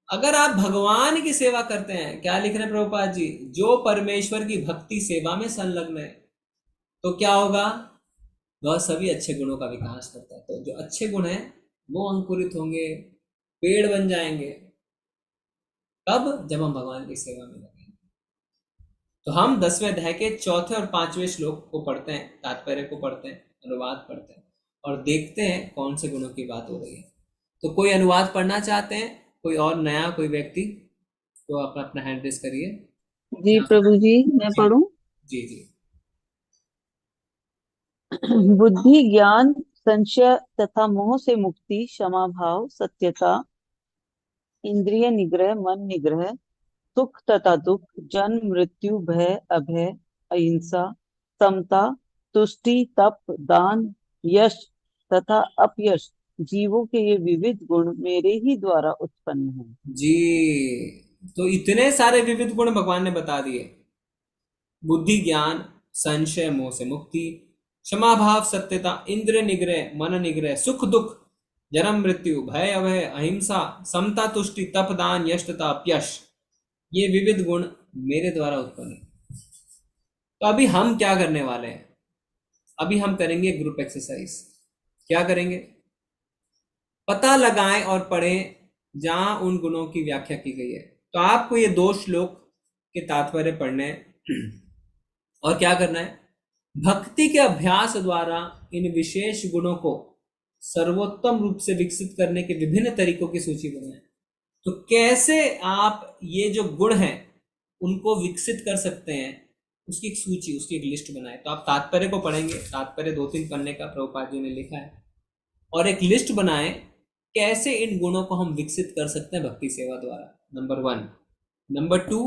अगर आप भगवान की सेवा करते हैं, क्या लिख रहे हैं प्रभुपाद जी? जो परमेश्वर की भक्ति सेवा में संलग्न है, तो क्या होगा? वह सभी अच्छे गुणों का विकास करता है। तो जो अच्छे गुण हैं वो अंकुरित होंगे, पेड़ बन जाएंगे। कब? जब हम भगवान की सेवा में लगेंगे। तो हम 10वें अध्याय के चौथे और पांचवें श्लोक को पढ़ते हैं, तात्पर्य को पढ़ते हैं, अनुवाद पढ़ते हैं और देखते हैं कौन से गुणों की बात हो रही है। तो कोई अनुवाद पढ़ना चाहते हैं? कोई और नया कोई व्यक्ति? तो आप अपना हैंड रेस करिए। जी प्रभु जी, मैं पढ़ूं? जी जी। बुद्धि, ज्ञान, संशय तथा मोह से मुक्ति, क्षमा भाव, सत्यता, इंद्रिय निग्रह, मन निग्रह, सुख तथा दुख, जन्म मृत्यु, भय अभय, अहिंसा, समता, तुष्टि, तप, दान, यश तथा अपयश, जीवों के ये विविध गुण मेरे ही द्वारा उत्पन्न हैं। जी, तो इतने सारे विविध गुण भगवान ने बता दिए। बुद्धि, ज्ञान, संशय, मोह से मुक्ति, क्षमा भाव, सत्यता, इंद्रिय निग्रह, मन निग्रह, सुख दुख, जन्म मृत्यु, भय अभय, अहिंसा, समता, तुष्टि, तप, दान, यश तथा अपयश, ये विविध गुण मेरे द्वारा उत्पन्न है। तो अभी हम क्या करने वाले हैं? अभी हम करेंगे ग्रुप एक्सरसाइज। क्या करेंगे? पता लगाएं और पढ़ें जहां उन गुणों की व्याख्या की गई है। तो आपको ये 2 श्लोक के तात्पर्य पढ़ने हैं और क्या करना है? भक्ति के अभ्यास द्वारा इन विशेष गुणों को सर्वोत्तम रूप से विकसित करने के विभिन्न तरीकों की सूची बनाएं। तो कैसे आप ये जो गुण हैं उनको विकसित कर सकते हैं, उसकी एक सूची, उसकी एक लिस्ट बनाएं। तो आप तात्पर्य को पढ़ेंगे, तात्पर्य 2-3 पन्ने का प्रभुपाद जी ने लिखा है, और एक लिस्ट बनाएं कैसे इन गुणों को हम विकसित कर सकते हैं भक्ति सेवा द्वारा। नंबर 1। नंबर 2,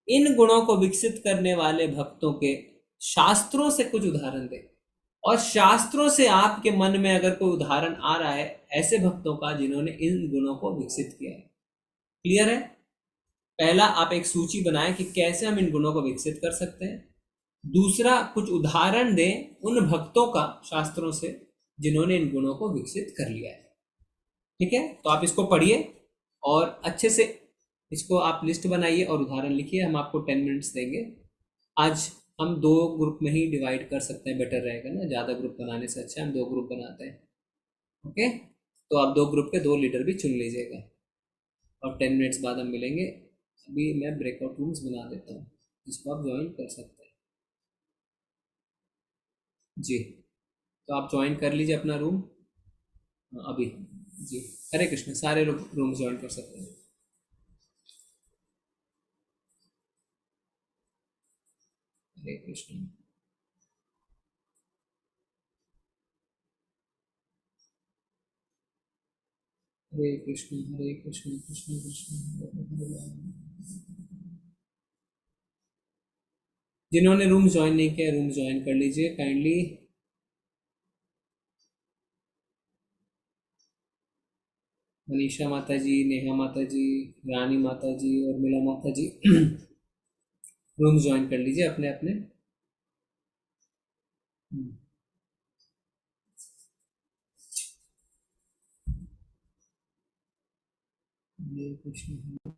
इन गुणों को विकसित करने वाले भक्तों के शास्त्रों से कुछ उदाहरण दें, और शास्त्रों से आपके मन में अगर कोई उदाहरण आ रहा है ऐसे भक्तों का जिन्होंने इन गुणों को विकसित किया है। क्लियर है? पहला, आप एक सूची बनाएं कि कैसे हम इन गुणों को विकसित कर सकते हैं। दूसरा, कुछ उदाहरण दें उन भक्तों का शास्त्रों से जिन्होंने इन गुणों को विकसित कर लिया है। ठीक है? तो आप इसको पढ़िए और अच्छे से इसको आप लिस्ट बनाइए और उदाहरण लिखिए। हम आपको 10 मिनट्स देंगे। आज हम 2 ग्रुप में ही डिवाइड कर सकते हैं, बेटर रहेगा ना। ज़्यादा ग्रुप बनाने से अच्छा हम 2 ग्रुप बनाते हैं। ओके, तो आप 2 ग्रुप के 2 लीडर भी चुन लीजिएगा। और 10 मिनट्स बाद हम मिलेंगे। अभी मैं ब्रेकआउट रूम्स बना देता हूँ जिसको आप ज्वाइन कर सकते हैं। जी, तो आप ज्वाइन कर लीजिए अपना रूम अभी। जी, हरे कृष्ण, सारे लोग रूम ज्वाइन कर सकते हैं। हरे कृष्ण। हरे कृष्ण हरे कृष्ण कृष्ण कृष्ण हरे हरे। जिन्होंने रूम ज्वाइन नहीं किया रूम ज्वाइन कर लीजिए काइंडली। मनीषा माता जी, नेहा माता जी, रानी माता जी और मिला माता जी रूम ज्वाइन कर लीजिए अपने अपने। हरे कृष्ण।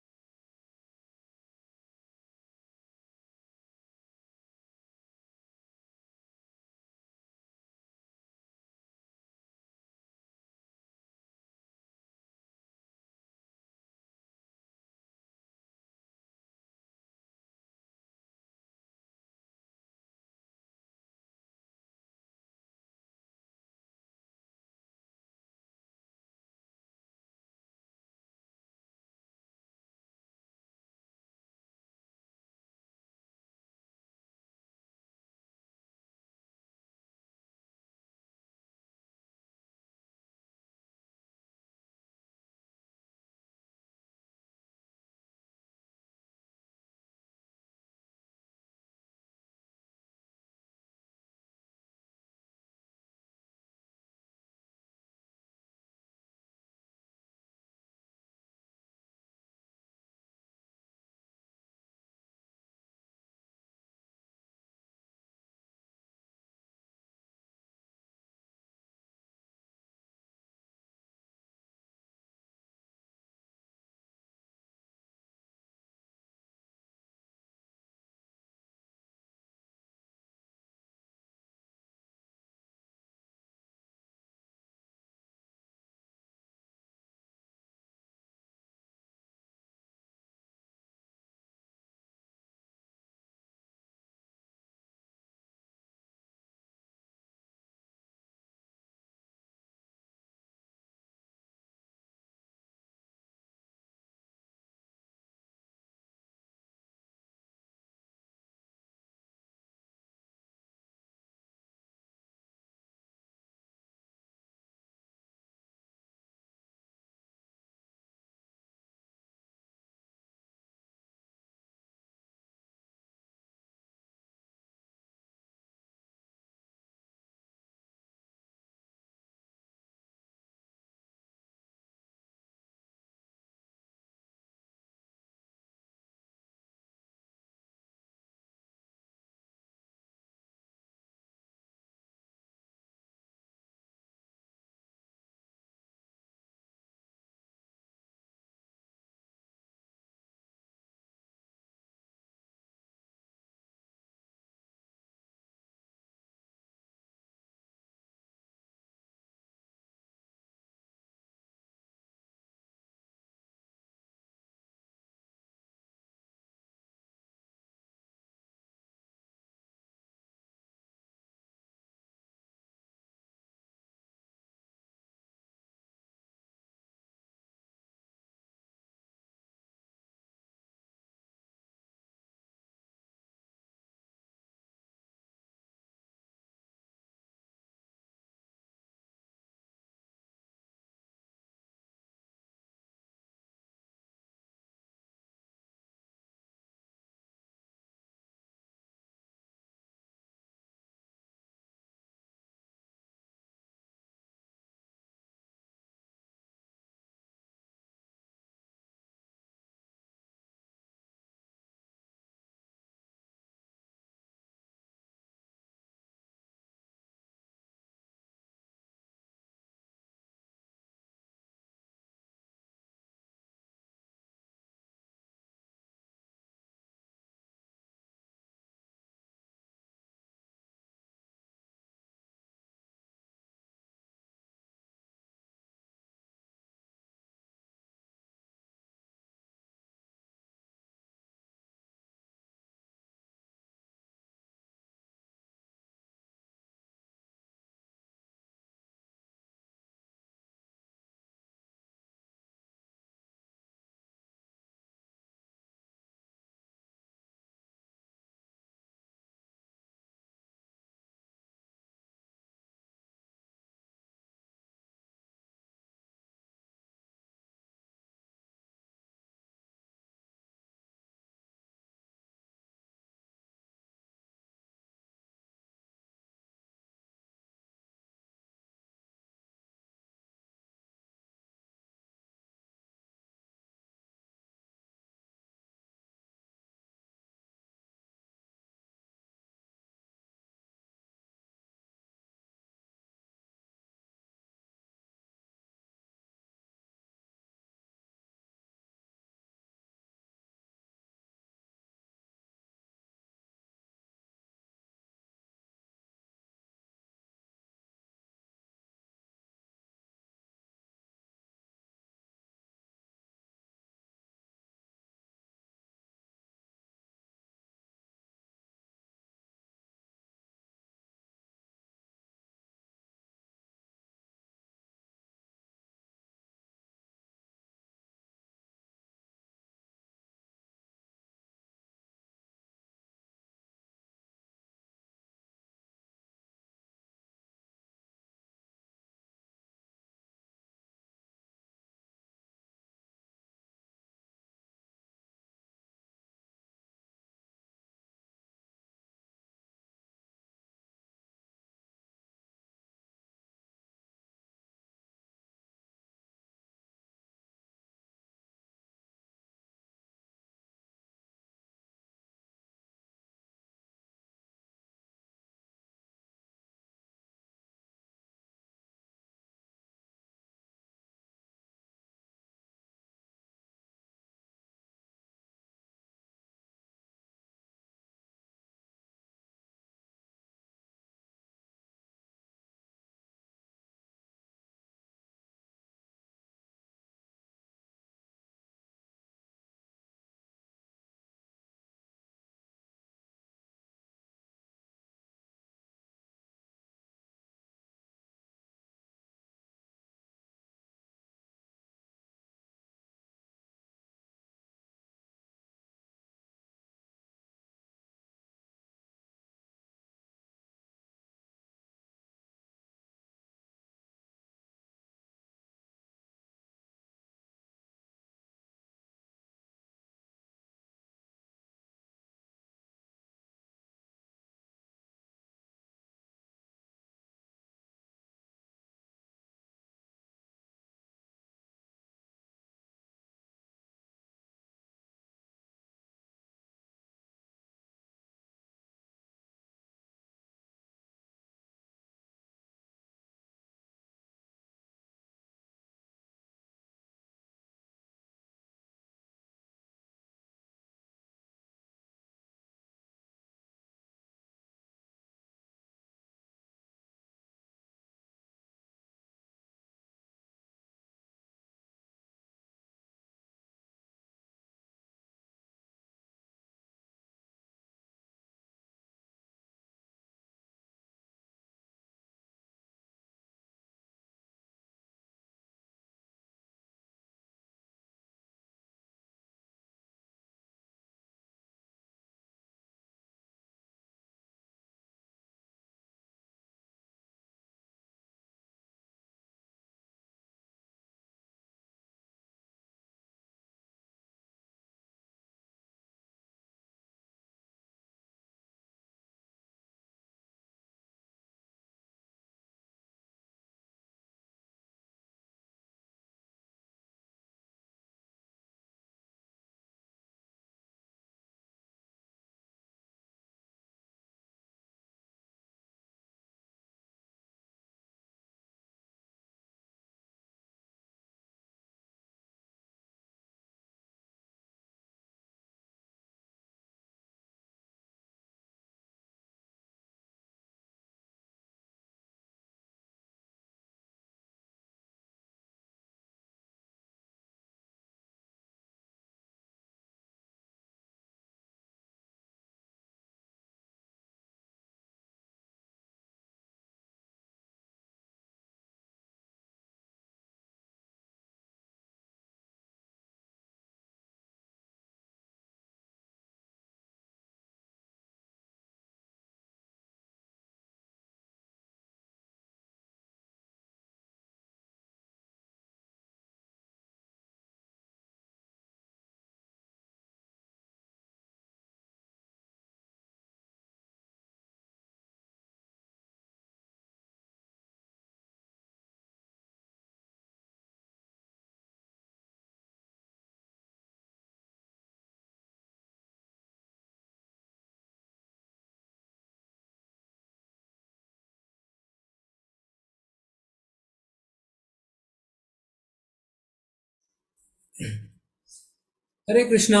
हरे कृष्णा।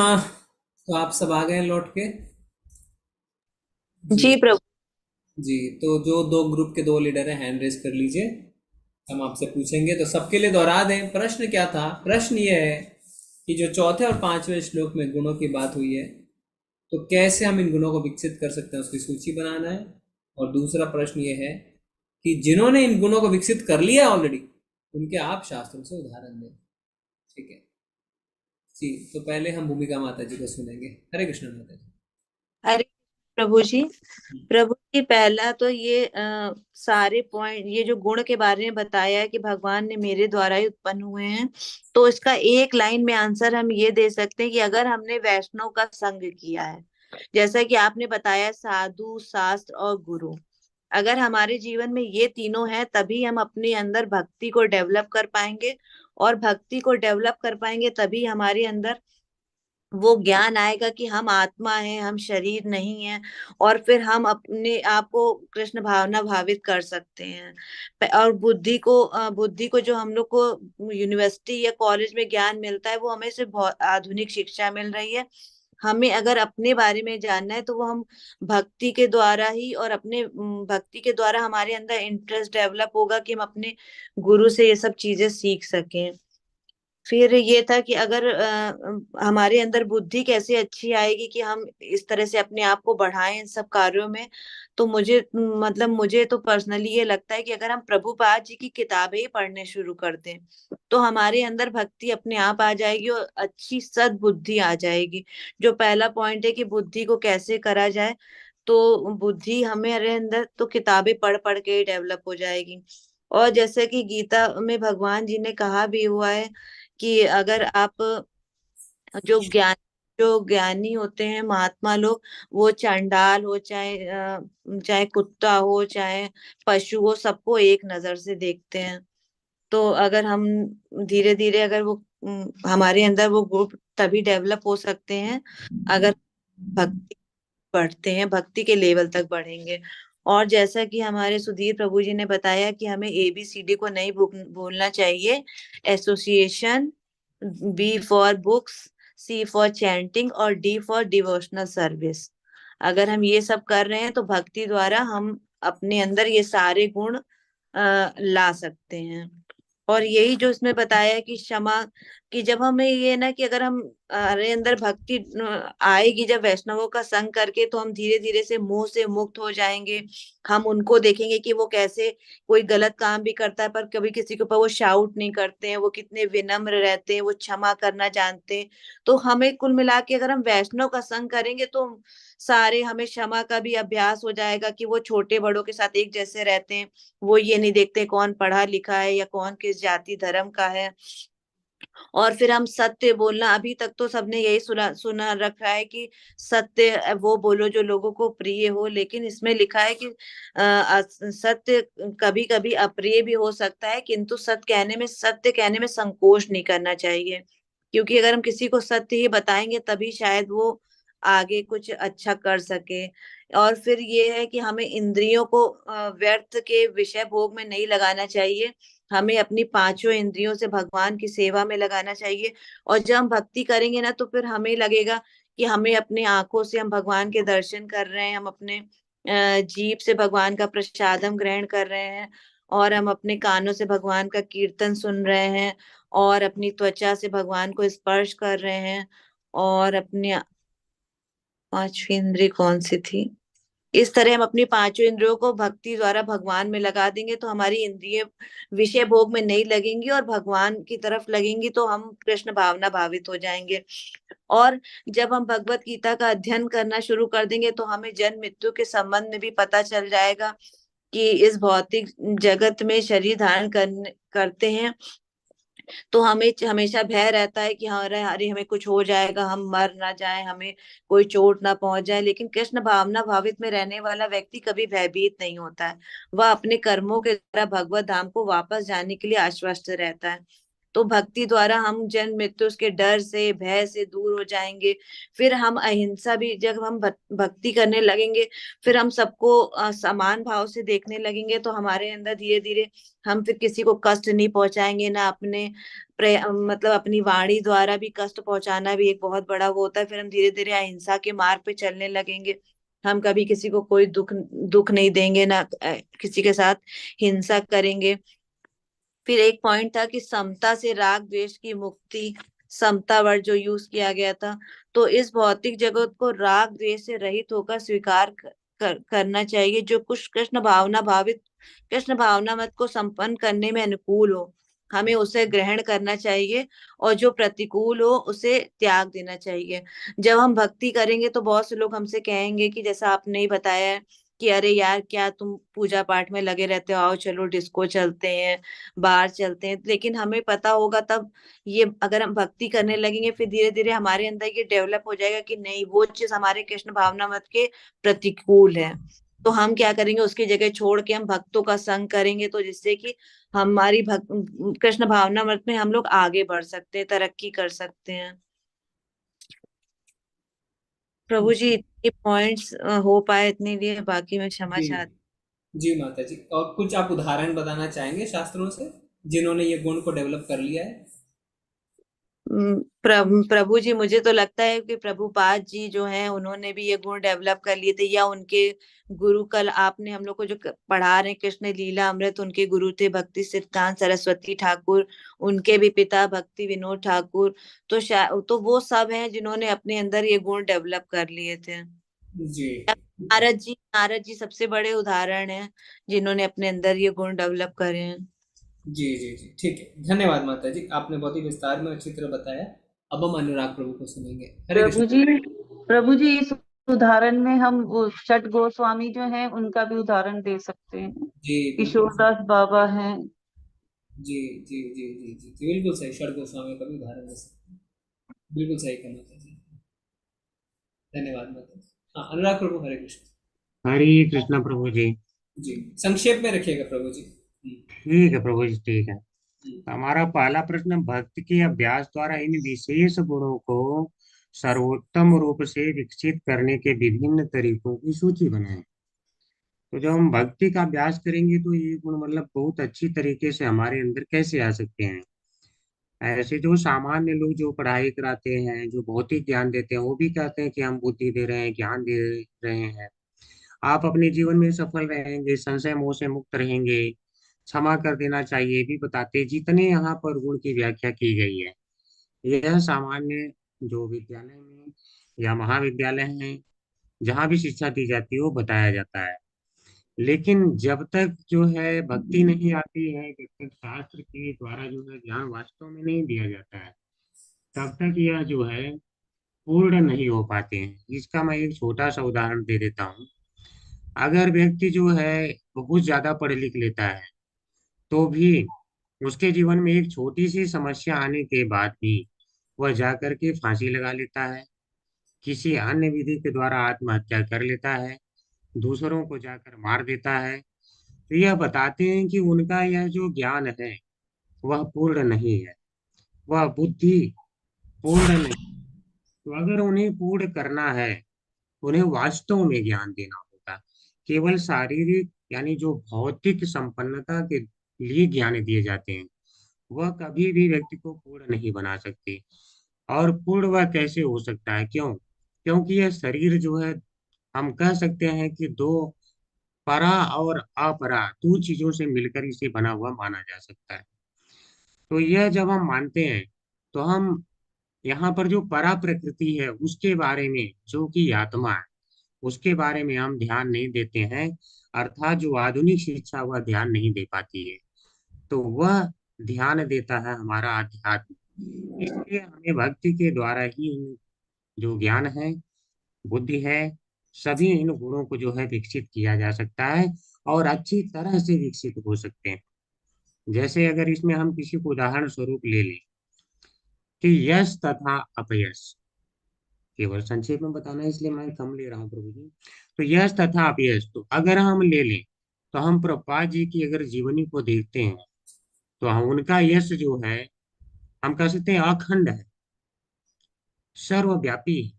तो आप सब आ गए लौट के? जी। जी प्रभु। जी, तो जो दो ग्रुप के दो लीडर हैं, हैंड रेस कर लीजिए, हम आपसे पूछेंगे। तो सबके लिए दोहरा दें, प्रश्न क्या था? प्रश्न ये है कि जो चौथे और पांचवें श्लोक में गुणों की बात हुई है, तो कैसे हम इन गुणों को विकसित कर सकते हैं, उसकी सूची बनाना है। और दूसरा प्रश्न ये है कि जिन्होंने इन गुणों को विकसित कर लिया ऑलरेडी, उनके आप शास्त्रों से उदाहरण दें। ठीक है जी। तो पहले हम भूमिका माता जी को सुनेंगे। हरे कृष्ण माता जी। हरे प्रभु जी। प्रभु जी, पहला तो ये सारे पॉइंट, ये जो गुण के बारे में बताया है कि भगवान ने मेरे द्वारा ही उत्पन्न हुए हैं, तो इसका एक लाइन में आंसर हम ये दे सकते हैं कि अगर हमने वैष्णव का संग किया है, जैसा कि आपने बताया, साधु, शास्त्र और गुरु, अगर हमारे जीवन में ये तीनों हैं, तभी हम अपने अंदर भक्ति को डेवलप कर पाएंगे। और भक्ति को डेवलप कर पाएंगे तभी हमारे अंदर वो ज्ञान आएगा कि हम आत्मा हैं, हम शरीर नहीं हैं। और फिर हम अपने आप को कृष्ण भावना भावित कर सकते हैं। और बुद्धि को जो हम लोग को यूनिवर्सिटी या कॉलेज में ज्ञान मिलता है, वो हमें सिर्फ बहुत आधुनिक शिक्षा मिल रही है। हमें अगर अपने बारे में जानना है तो वो हम भक्ति के द्वारा ही, और अपने भक्ति के द्वारा हमारे अंदर इंटरेस्ट डेवलप होगा कि हम अपने गुरु से ये सब चीजें सीख सकें। फिर ये था कि अगर हमारे अंदर बुद्धि कैसे अच्छी आएगी कि हम इस तरह से अपने आप को बढ़ाएं इन सब कार्यों में। तो मुझे तो पर्सनली ये लगता है कि अगर हम प्रभुपाद जी की किताबें ही पढ़ने शुरू कर दें, तो हमारे अंदर भक्ति अपने आप आ जाएगी और अच्छी सद्बुद्धि आ जाएगी। जो पहला पॉइंट है कि बुद्धि को कैसे करा जाए, तो बुद्धि हमारे अंदर तो किताबें पढ़ पढ़ के ही डेवलप हो जाएगी। और जैसे कि गीता में भगवान जी ने कहा भी हुआ है कि अगर आप जो ज्ञान जो ज्ञानी होते हैं महात्मा लोग, वो चांडाल हो चाहे कुत्ता हो चाहे पशु हो, सबको एक नजर से देखते हैं। तो अगर हम धीरे धीरे, अगर वो हमारे अंदर वो गुण तभी डेवलप हो सकते हैं अगर भक्ति बढ़ते हैं, भक्ति के लेवल तक बढ़ेंगे। और जैसा कि हमारे सुधीर प्रभु जी ने बताया कि हमें ABCD को नहीं भूलना चाहिए। Association, B for books, C for chanting और D फॉर डिवोशनल सर्विस। अगर हम ये सब कर रहे हैं तो भक्ति द्वारा हम अपने अंदर ये सारे गुण ला सकते हैं। और यही जो इसमें बताया है कि क्षमा, कि जब हमें ये ना कि अगर हम हमारे अंदर भक्ति आएगी जब वैष्णवों का संग करके, तो हम धीरे धीरे से मोह से मुक्त हो जाएंगे। हम उनको देखेंगे कि वो कैसे कोई गलत काम भी करता है पर कभी किसी के ऊपर वो शाउट नहीं करते हैं, वो कितने विनम्र रहते हैं, वो क्षमा करना जानते हैं। तो हमें कुल मिला के अगर हम वैष्णव का संग करेंगे तो सारे, हमें क्षमा का भी अभ्यास हो जाएगा कि वो छोटे बड़ों के साथ एक जैसे रहते हैं। वो ये नहीं देखते कौन पढ़ा लिखा है या कौन किस जाति धर्म का है। और फिर हम सत्य बोलना, अभी तक तो सबने यही सुना सुना रखा है कि सत्य वो बोलो जो लोगों को प्रिय हो, लेकिन इसमें लिखा है कि सत्य कभी कभी अप्रिय भी हो सकता है, किंतु सत्य कहने में संकोच नहीं करना चाहिए। क्योंकि अगर हम किसी को सत्य ही बताएंगे तभी शायद वो आगे कुछ अच्छा कर सके। और फिर ये है कि हमें इंद्रियों को व्यर्थ के विषय भोग में नहीं लगाना चाहिए। हमें अपनी पांचों इंद्रियों से भगवान की सेवा में लगाना चाहिए। और जब हम भक्ति करेंगे ना, तो फिर हमें लगेगा कि हमें अपनी आंखों से हम भगवान के दर्शन कर रहे हैं, हम अपने जीभ से भगवान का प्रसादम ग्रहण कर रहे हैं, और हम अपने कानों से भगवान का कीर्तन सुन रहे हैं, और अपनी त्वचा से भगवान को स्पर्श कर रहे हैं। और अपनी पांचवी इंद्री कौन सी थी, इस तरह हम अपनी पांचों इंद्रियों को भक्ति द्वारा भगवान में लगा देंगे, तो हमारी इंद्रिय विषय भोग में नहीं लगेंगी और भगवान की तरफ लगेंगी, तो हम कृष्ण भावना भावित हो जाएंगे। और जब हम भगवत गीता का अध्ययन करना शुरू कर देंगे तो हमें जन्म मृत्यु के संबंध में भी पता चल जाएगा कि इस भौतिक जगत में शरीर धारण करते हैं तो हमें हमेशा भय रहता है कि हाँ, अरे अरे हमें कुछ हो जाएगा, हम मर ना जाए, हमें कोई चोट ना पहुंच जाए। लेकिन कृष्ण भावना भावित में रहने वाला व्यक्ति कभी भयभीत नहीं होता है। वह अपने कर्मों के द्वारा भगवत धाम को वापस जाने के लिए आश्वस्त रहता है। तो भक्ति द्वारा हम जन्म मृत्यु के डर से, भय से दूर हो जाएंगे। फिर हम अहिंसा भी, जब हम भक्ति करने लगेंगे, फिर हम सबको समान भाव से देखने लगेंगे, तो हमारे अंदर धीरे धीरे हम फिर किसी को कष्ट नहीं पहुंचाएंगे, ना अपने मतलब अपनी वाणी द्वारा भी कष्ट पहुंचाना भी एक बहुत बड़ा वो होता है। फिर हम धीरे धीरे अहिंसा के मार्ग पे चलने लगेंगे। हम कभी किसी को कोई दुख दुख नहीं देंगे, ना किसी के साथ हिंसा करेंगे। फिर एक पॉइंट था कि समता से राग द्वेष की मुक्ति, समता वर्ड जो यूज किया गया था। तो इस भौतिक जगत को राग द्वेष से रहित होकर स्वीकार करना चाहिए, जो कुछ कृष्ण भावना मत को संपन्न करने में अनुकूल हो, हमें उसे ग्रहण करना चाहिए, और जो प्रतिकूल हो उसे त्याग देना चाहिए। जब हम भक्ति करेंगे तो बहुत से लोग हमसे कहेंगे कि जैसा आपने ही बताया है कि अरे यार क्या तुम पूजा पाठ में लगे रहते हो, आओ चलो डिस्को चलते हैं, बाहर चलते हैं। लेकिन हमें पता होगा तब, ये अगर हम भक्ति करने लगेंगे फिर धीरे धीरे हमारे अंदर ये डेवलप हो जाएगा कि नहीं, वो चीज हमारे कृष्ण भावना मत के प्रतिकूल है। तो हम क्या करेंगे, उसकी जगह छोड़ के हम भक्तों का संग करेंगे, तो जिससे कि हमारी कृष्ण भावना मत में हम लोग आगे बढ़ सकते हैं, तरक्की कर सकते हैं। प्रभु जी, इतने पॉइंट्स हो पाए इतने लिए, बाकी मैं क्षमा जी चाहती जी माता जी, और कुछ आप उदाहरण बताना चाहेंगे शास्त्रों से जिन्होंने ये गुण को डेवलप कर लिया है? प्रभु जी, मुझे तो लगता है कि प्रभुपाद जी जो हैं उन्होंने भी ये गुण डेवलप कर लिए थे, या उनके गुरु, कल आपने हम लोग को जो पढ़ा रहे हैं कृष्ण लीला अमृत, उनके गुरु थे भक्ति सिद्धांत सरस्वती ठाकुर, उनके भी पिता भक्ति विनोद ठाकुर। तो तो वो सब हैं जिन्होंने अपने अंदर ये गुण डेवलप कर लिए थे। जी नारद जी सबसे बड़े उदाहरण हैं जिन्होंने अपने अंदर ये गुण डेवलप करे हैं। जी जी जी, ठीक है, धन्यवाद माता जी, आपने बहुत ही विस्तार में अच्छी तरह बताया। अब हम अनुराग प्रभु को सुनेंगे। हरे प्रभु कृष्ण। जी, प्रभु जी, इस उदाहरण में हम वो छठ गोस्वामी जो हैं उनका भी उदाहरण दे सकते हैं। जी बिल्कुल सही। किशोरदास बाबा हैं। जी जी जी जी जी जी, बिल्कुल सही, षड गोस्वामी का भी उदाहरण दे सकते हैं। बिल्कुल सही कहा माता जी, धन्यवाद माता जी। हाँ, अनुराग प्रभु, हरे कृष्ण। हरे कृष्णा प्रभु जी। जी, संक्षेप में रखिएगा प्रभु जी। ठीक है प्रभु जी, ठीक है। हम्म, हमारा पहला प्रश्न, भक्त के अभ्यास द्वारा इन विशेष गुणों को सर्वोत्तम रूप से विकसित करने के विभिन्न तरीकों की सूची बनाएं। तो जब हम भक्ति का अभ्यास करेंगे तो ये गुण मतलब बहुत अच्छी तरीके से हमारे अंदर कैसे आ सकते हैं। ऐसे जो सामान्य लोग जो पढ़ाई कराते हैं, जो भौतिक ज्ञान देते हैं, वो भी कहते हैं कि हम बुद्धि दे रहे हैं, ज्ञान दे रहे हैं, आप अपने जीवन में सफल रहेंगे, संशय मोह से मुक्त रहेंगे, क्षमा कर देना चाहिए, भी बताते हैं। जितने यहाँ पर गुण की व्याख्या की गई है, यह सामान्य जो विद्यालय में या महाविद्यालय में जहाँ भी शिक्षा दी जाती है वो बताया जाता है। लेकिन जब तक जो है भक्ति नहीं आती है, जब तक शास्त्र के द्वारा जो है ज्ञान वास्तव में नहीं दिया जाता है, तब तक यह जो है पूर्ण नहीं हो पाते हैं। इसका मैं एक छोटा सा उदाहरण दे देता हूँ। अगर व्यक्ति जो है बहुत ज्यादा पढ़ लिख लेता है, तो भी उसके जीवन में एक छोटी सी समस्या आने के बाद भी वह जाकर के फांसी लगा लेता है, किसी अन्य विधि के द्वारा आत्महत्या कर लेता है, दूसरों को जाकर मार देता है। तो यह बताते हैं कि उनका यह जो ज्ञान है वह पूर्ण नहीं है, वह बुद्धि पूर्ण नहीं। तो अगर उन्हें पूर्ण करना है, उन्हें वास्तव में ज्ञान देना होगा। केवल शारीरिक यानी जो भौतिक संपन्नता के लिए ज्ञान दिए जाते हैं, वह कभी भी व्यक्ति को पूर्ण नहीं बना सकते। और पूर्ण वह कैसे हो सकता है, क्यों? क्योंकि यह शरीर जो है, हम कह सकते हैं कि दो परा और अपरा दो चीजों से मिलकर इसे बना हुआ माना जा सकता है। तो यह जब हम मानते हैं, तो हम यहाँ पर जो परा प्रकृति है उसके बारे में, जो कि आत्मा है, उसके बारे में हम ध्यान नहीं देते हैं। अर्थात जो आधुनिक शिक्षा वह ध्यान नहीं दे पाती है, तो वह ध्यान देता है हमारा अध्यात्म। इसलिए हमें भक्ति के द्वारा ही जो ज्ञान है, बुद्धि है, सभी इन गुणों को जो है विकसित किया जा सकता है, और अच्छी तरह से विकसित हो सकते हैं। जैसे अगर इसमें हम किसी को उदाहरण स्वरूप ले लें कि यश तथा अपयश, केवल संक्षेप में बताना है इसलिए मैं कम ले रहा हूँ प्रभु जी। तो यश तथा अपयश, तो अगर हम ले लें, तो हम प्रभुपाद जी की अगर जीवनी को देखते हैं, तो हम उनका यश जो है हम कह सकते हैं अखंड है, सर्वव्यापी है,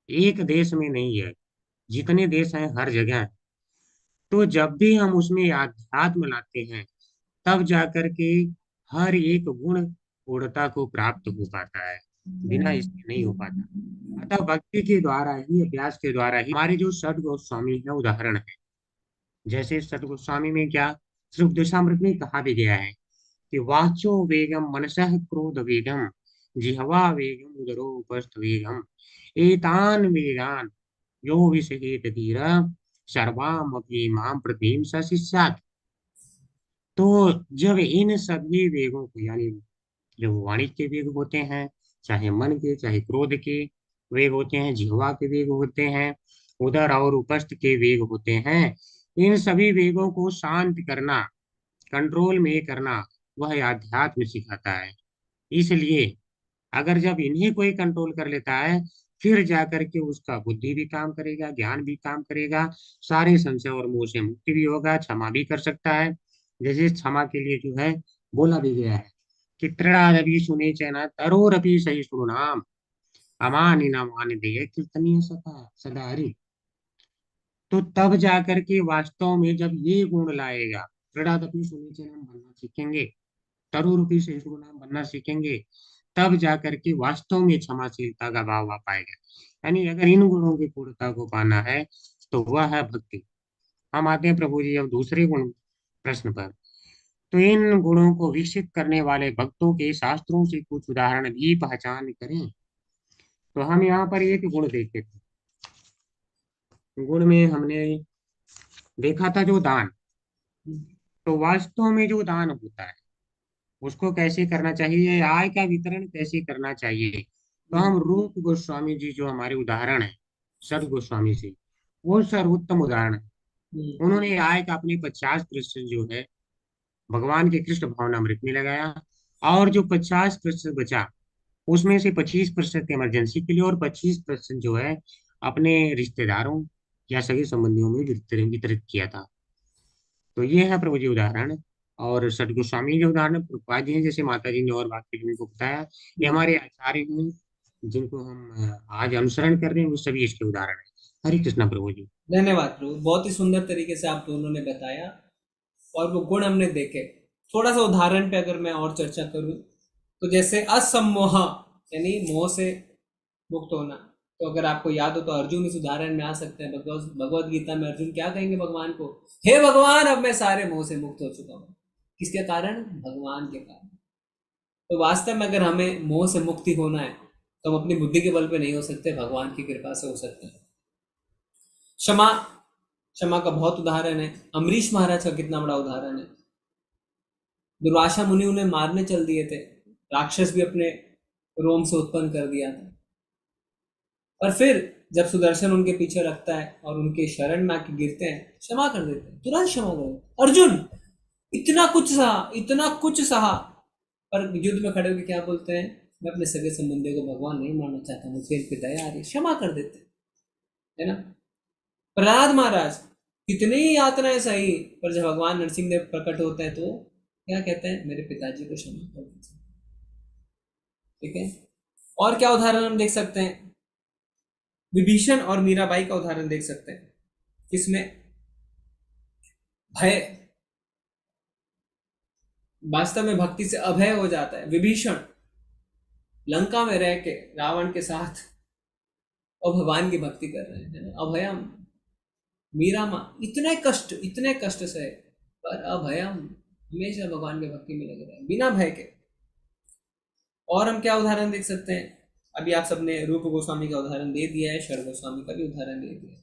एक देश में नहीं है, जितने देश हैं हर जगह है। तो जब भी हम उसमें आध्यात्म लाते हैं, तब जाकर के हर एक गुण पूर्णता को प्राप्त हो पाता है, बिना इसके नहीं हो पाता। अतः भक्ति के द्वारा ही, अभ्यास के द्वारा ही हमारे जो सद गोस्वामी है उदाहरण है। जैसे सद गोस्वामी में क्या श्री उपदेशामृत में कहा भी गया है कि वाचो वेगम मनसः क्रोध वेगम जिह्वा वेगम उदरो उपस्थ वेगम एतान वेगान यो विषयेत धीर सर्वाम अपनी माम प्रतिम स शिष्यात्। तो जब इन सभी वेगों को, यानी जो वाणी के वेग होते हैं, चाहे मन के, चाहे क्रोध के वेग होते हैं, जिह्वा के वेग होते हैं, उदर और उपस्थ के वेग होते हैं, इन सभी वेगों को शांत करना, कंट्रोल में करना, वह अध्यात्म सिखाता है। इसलिए अगर जब इन्हीं कोई कंट्रोल कर लेता है, फिर जाकर के उसका बुद्धि भी काम करेगा, ज्ञान भी काम करेगा, सारे संशय और मोह से मुक्ति भी होगा, क्षमा भी कर सकता है। जैसे क्षमा के लिए जो है बोला भी गया है कि तृणादपि सुने चैना तरोरपि सही सुनाम अमानि न मान देय कीर्तनीय सदा सदा हरि। तो तब जाकर के वास्तव में जब ये गुण लाएगा, तृणादपि सुने चैना बनना सीखेंगे, तरोरपि सही सुनाम बनना सीखेंगे, तब जाकर के वास्तव में क्षमाशीलता का भाव आ पाएगा। यानी अगर इन गुणों की पूर्णता को पाना है तो वह है भक्ति। हम आते हैं प्रभु जी अब दूसरे गुण प्रश्न पर। तो इन गुणों को विकसित करने वाले भक्तों के शास्त्रों से कुछ उदाहरण भी पहचान करें। तो हम यहाँ पर एक गुण देखे थे, गुण में हमने देखा था जो दान। तो वास्तव में जो दान होता है उसको कैसे करना चाहिए, आय का वितरण कैसे करना चाहिए। तो हम रूप गोस्वामी जी जो हमारे उदाहरण है सद गोस्वामी जी, वो सर्वोत्तम उदाहरण है। उन्होंने आय का अपने 50% जो है भगवान के कृष्ण भावनामृत में लगाया, और जो 50% बचा उसमें से 25% इमरजेंसी के लिए और 25% जो है अपने रिश्तेदारों या सगे संबंधियों में वितरित किया था। तो ये है प्रभु जी उदाहरण। और सद गोस्वामी के उदाहरण प्रभुपाद जी हैं, जैसे माता जी ने और बाकी लोगों को बताया, ये हमारे आचार्य हैं जिनको हम आज अनुसरण कर रहे हैं, वो सभी इसके उदाहरण है। हरे कृष्णा प्रभु जी। धन्यवाद प्रभु, बहुत ही सुंदर तरीके से आप दोनों ने बताया और वो गुण हमने देखे। थोड़ा सा उदाहरण पे अगर मैं और चर्चा करूं तो जैसे असम्मोह यानी मोह से मुक्त होना। तो अगर आपको याद हो तो अर्जुन इस उदाहरण में आ सकते हैं। भगवत गीता में अर्जुन क्या कहेंगे भगवान को, हे भगवान अब मैं सारे मोह से मुक्त हो चुका हूँ। किसके कारण? भगवान के कारण। तो वास्तव में अगर हमें मोह से मुक्ति होना है तो हम अपनी बुद्धि के बल पे नहीं हो सकते, भगवान की कृपा से हो सकते हैं। क्षमा, क्षमा का बहुत उदाहरण है। अमरीश महाराज का कितना बड़ा उदाहरण है। दुर्वासा मुनि उन्हें मारने चल दिए थे, राक्षस भी अपने रोम से उत्पन्न कर दिया था, और फिर जब सुदर्शन उनके पीछे रखता है और उनके शरण में आके गिरते हैं, क्षमा कर देते हैं, तुरंत क्षमा कर देते हैं। अर्जुन इतना कुछ सहा, इतना कुछ सहा, पर युद्ध में खड़े होकर क्या बोलते हैं, मैं अपने सगे संबंधियों को भगवान नहीं मानना चाहता, मुझे इन पे दया आ रही, क्षमा कर देते है ना। प्रहलाद महाराज कितनी ही यातनाएं सही, पर जब भगवान नरसिंह देव प्रकट होते हैं तो क्या कहते हैं, मेरे पिताजी को क्षमा कर दीजिए। ठीक है। और क्या उदाहरण हम देख सकते हैं, विभीषण और मीराबाई का उदाहरण देख सकते हैं, किसमें भय, वास्तव में भक्ति से अभय हो जाता है। विभीषण लंका में रह के रावण के साथ और भगवान की भक्ति कर रहे हैं, अभयम। मीरा माँ इतने कष्ट से, पर अभयम, हमेशा भगवान की भक्ति में लगे रहे बिना भय के। और हम क्या उदाहरण देख सकते हैं, अभी आप सबने रूप गोस्वामी का उदाहरण दे दिया है, शर गोस्वामी का भी उदाहरण दे दिया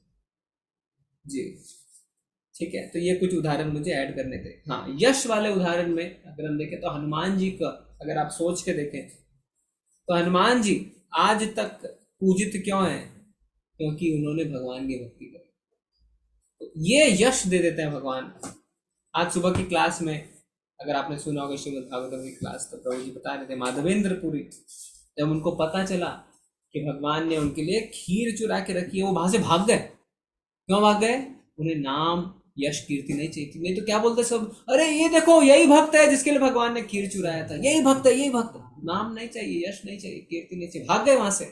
जी। ठीक है, तो ये कुछ उदाहरण मुझे ऐड करने थे। हाँ, यश वाले उदाहरण में अगर हम देखें तो हनुमान जी का अगर आप सोच के देखें तो हनुमान जी आज तक पूजित क्यों है, क्योंकि उन्होंने भगवान की भक्ति करी। तो ये यश दे देते हैं भगवान। आज सुबह की क्लास में अगर आपने सुना होगा श्रीमद् भागवतम की क्लास, तो प्रभु जी बता रहे थे माधवेंद्रपुरी, जब उनको पता चला कि भगवान ने उनके लिए खीर चुरा के रखी है, वो वहां से भाग गए। क्यों भाग गए? उन्हें नाम यश कीर्ति नहीं चाहिए। नहीं तो क्या बोलते सब, अरे ये देखो यही भक्त है जिसके लिए भगवान ने खीर चुराया था, यही भक्त है, यही भक्त। नाम नहीं चाहिए, यश नहीं चाहिए, कीर्ति नहीं चाहिए, भाग गए वहां से।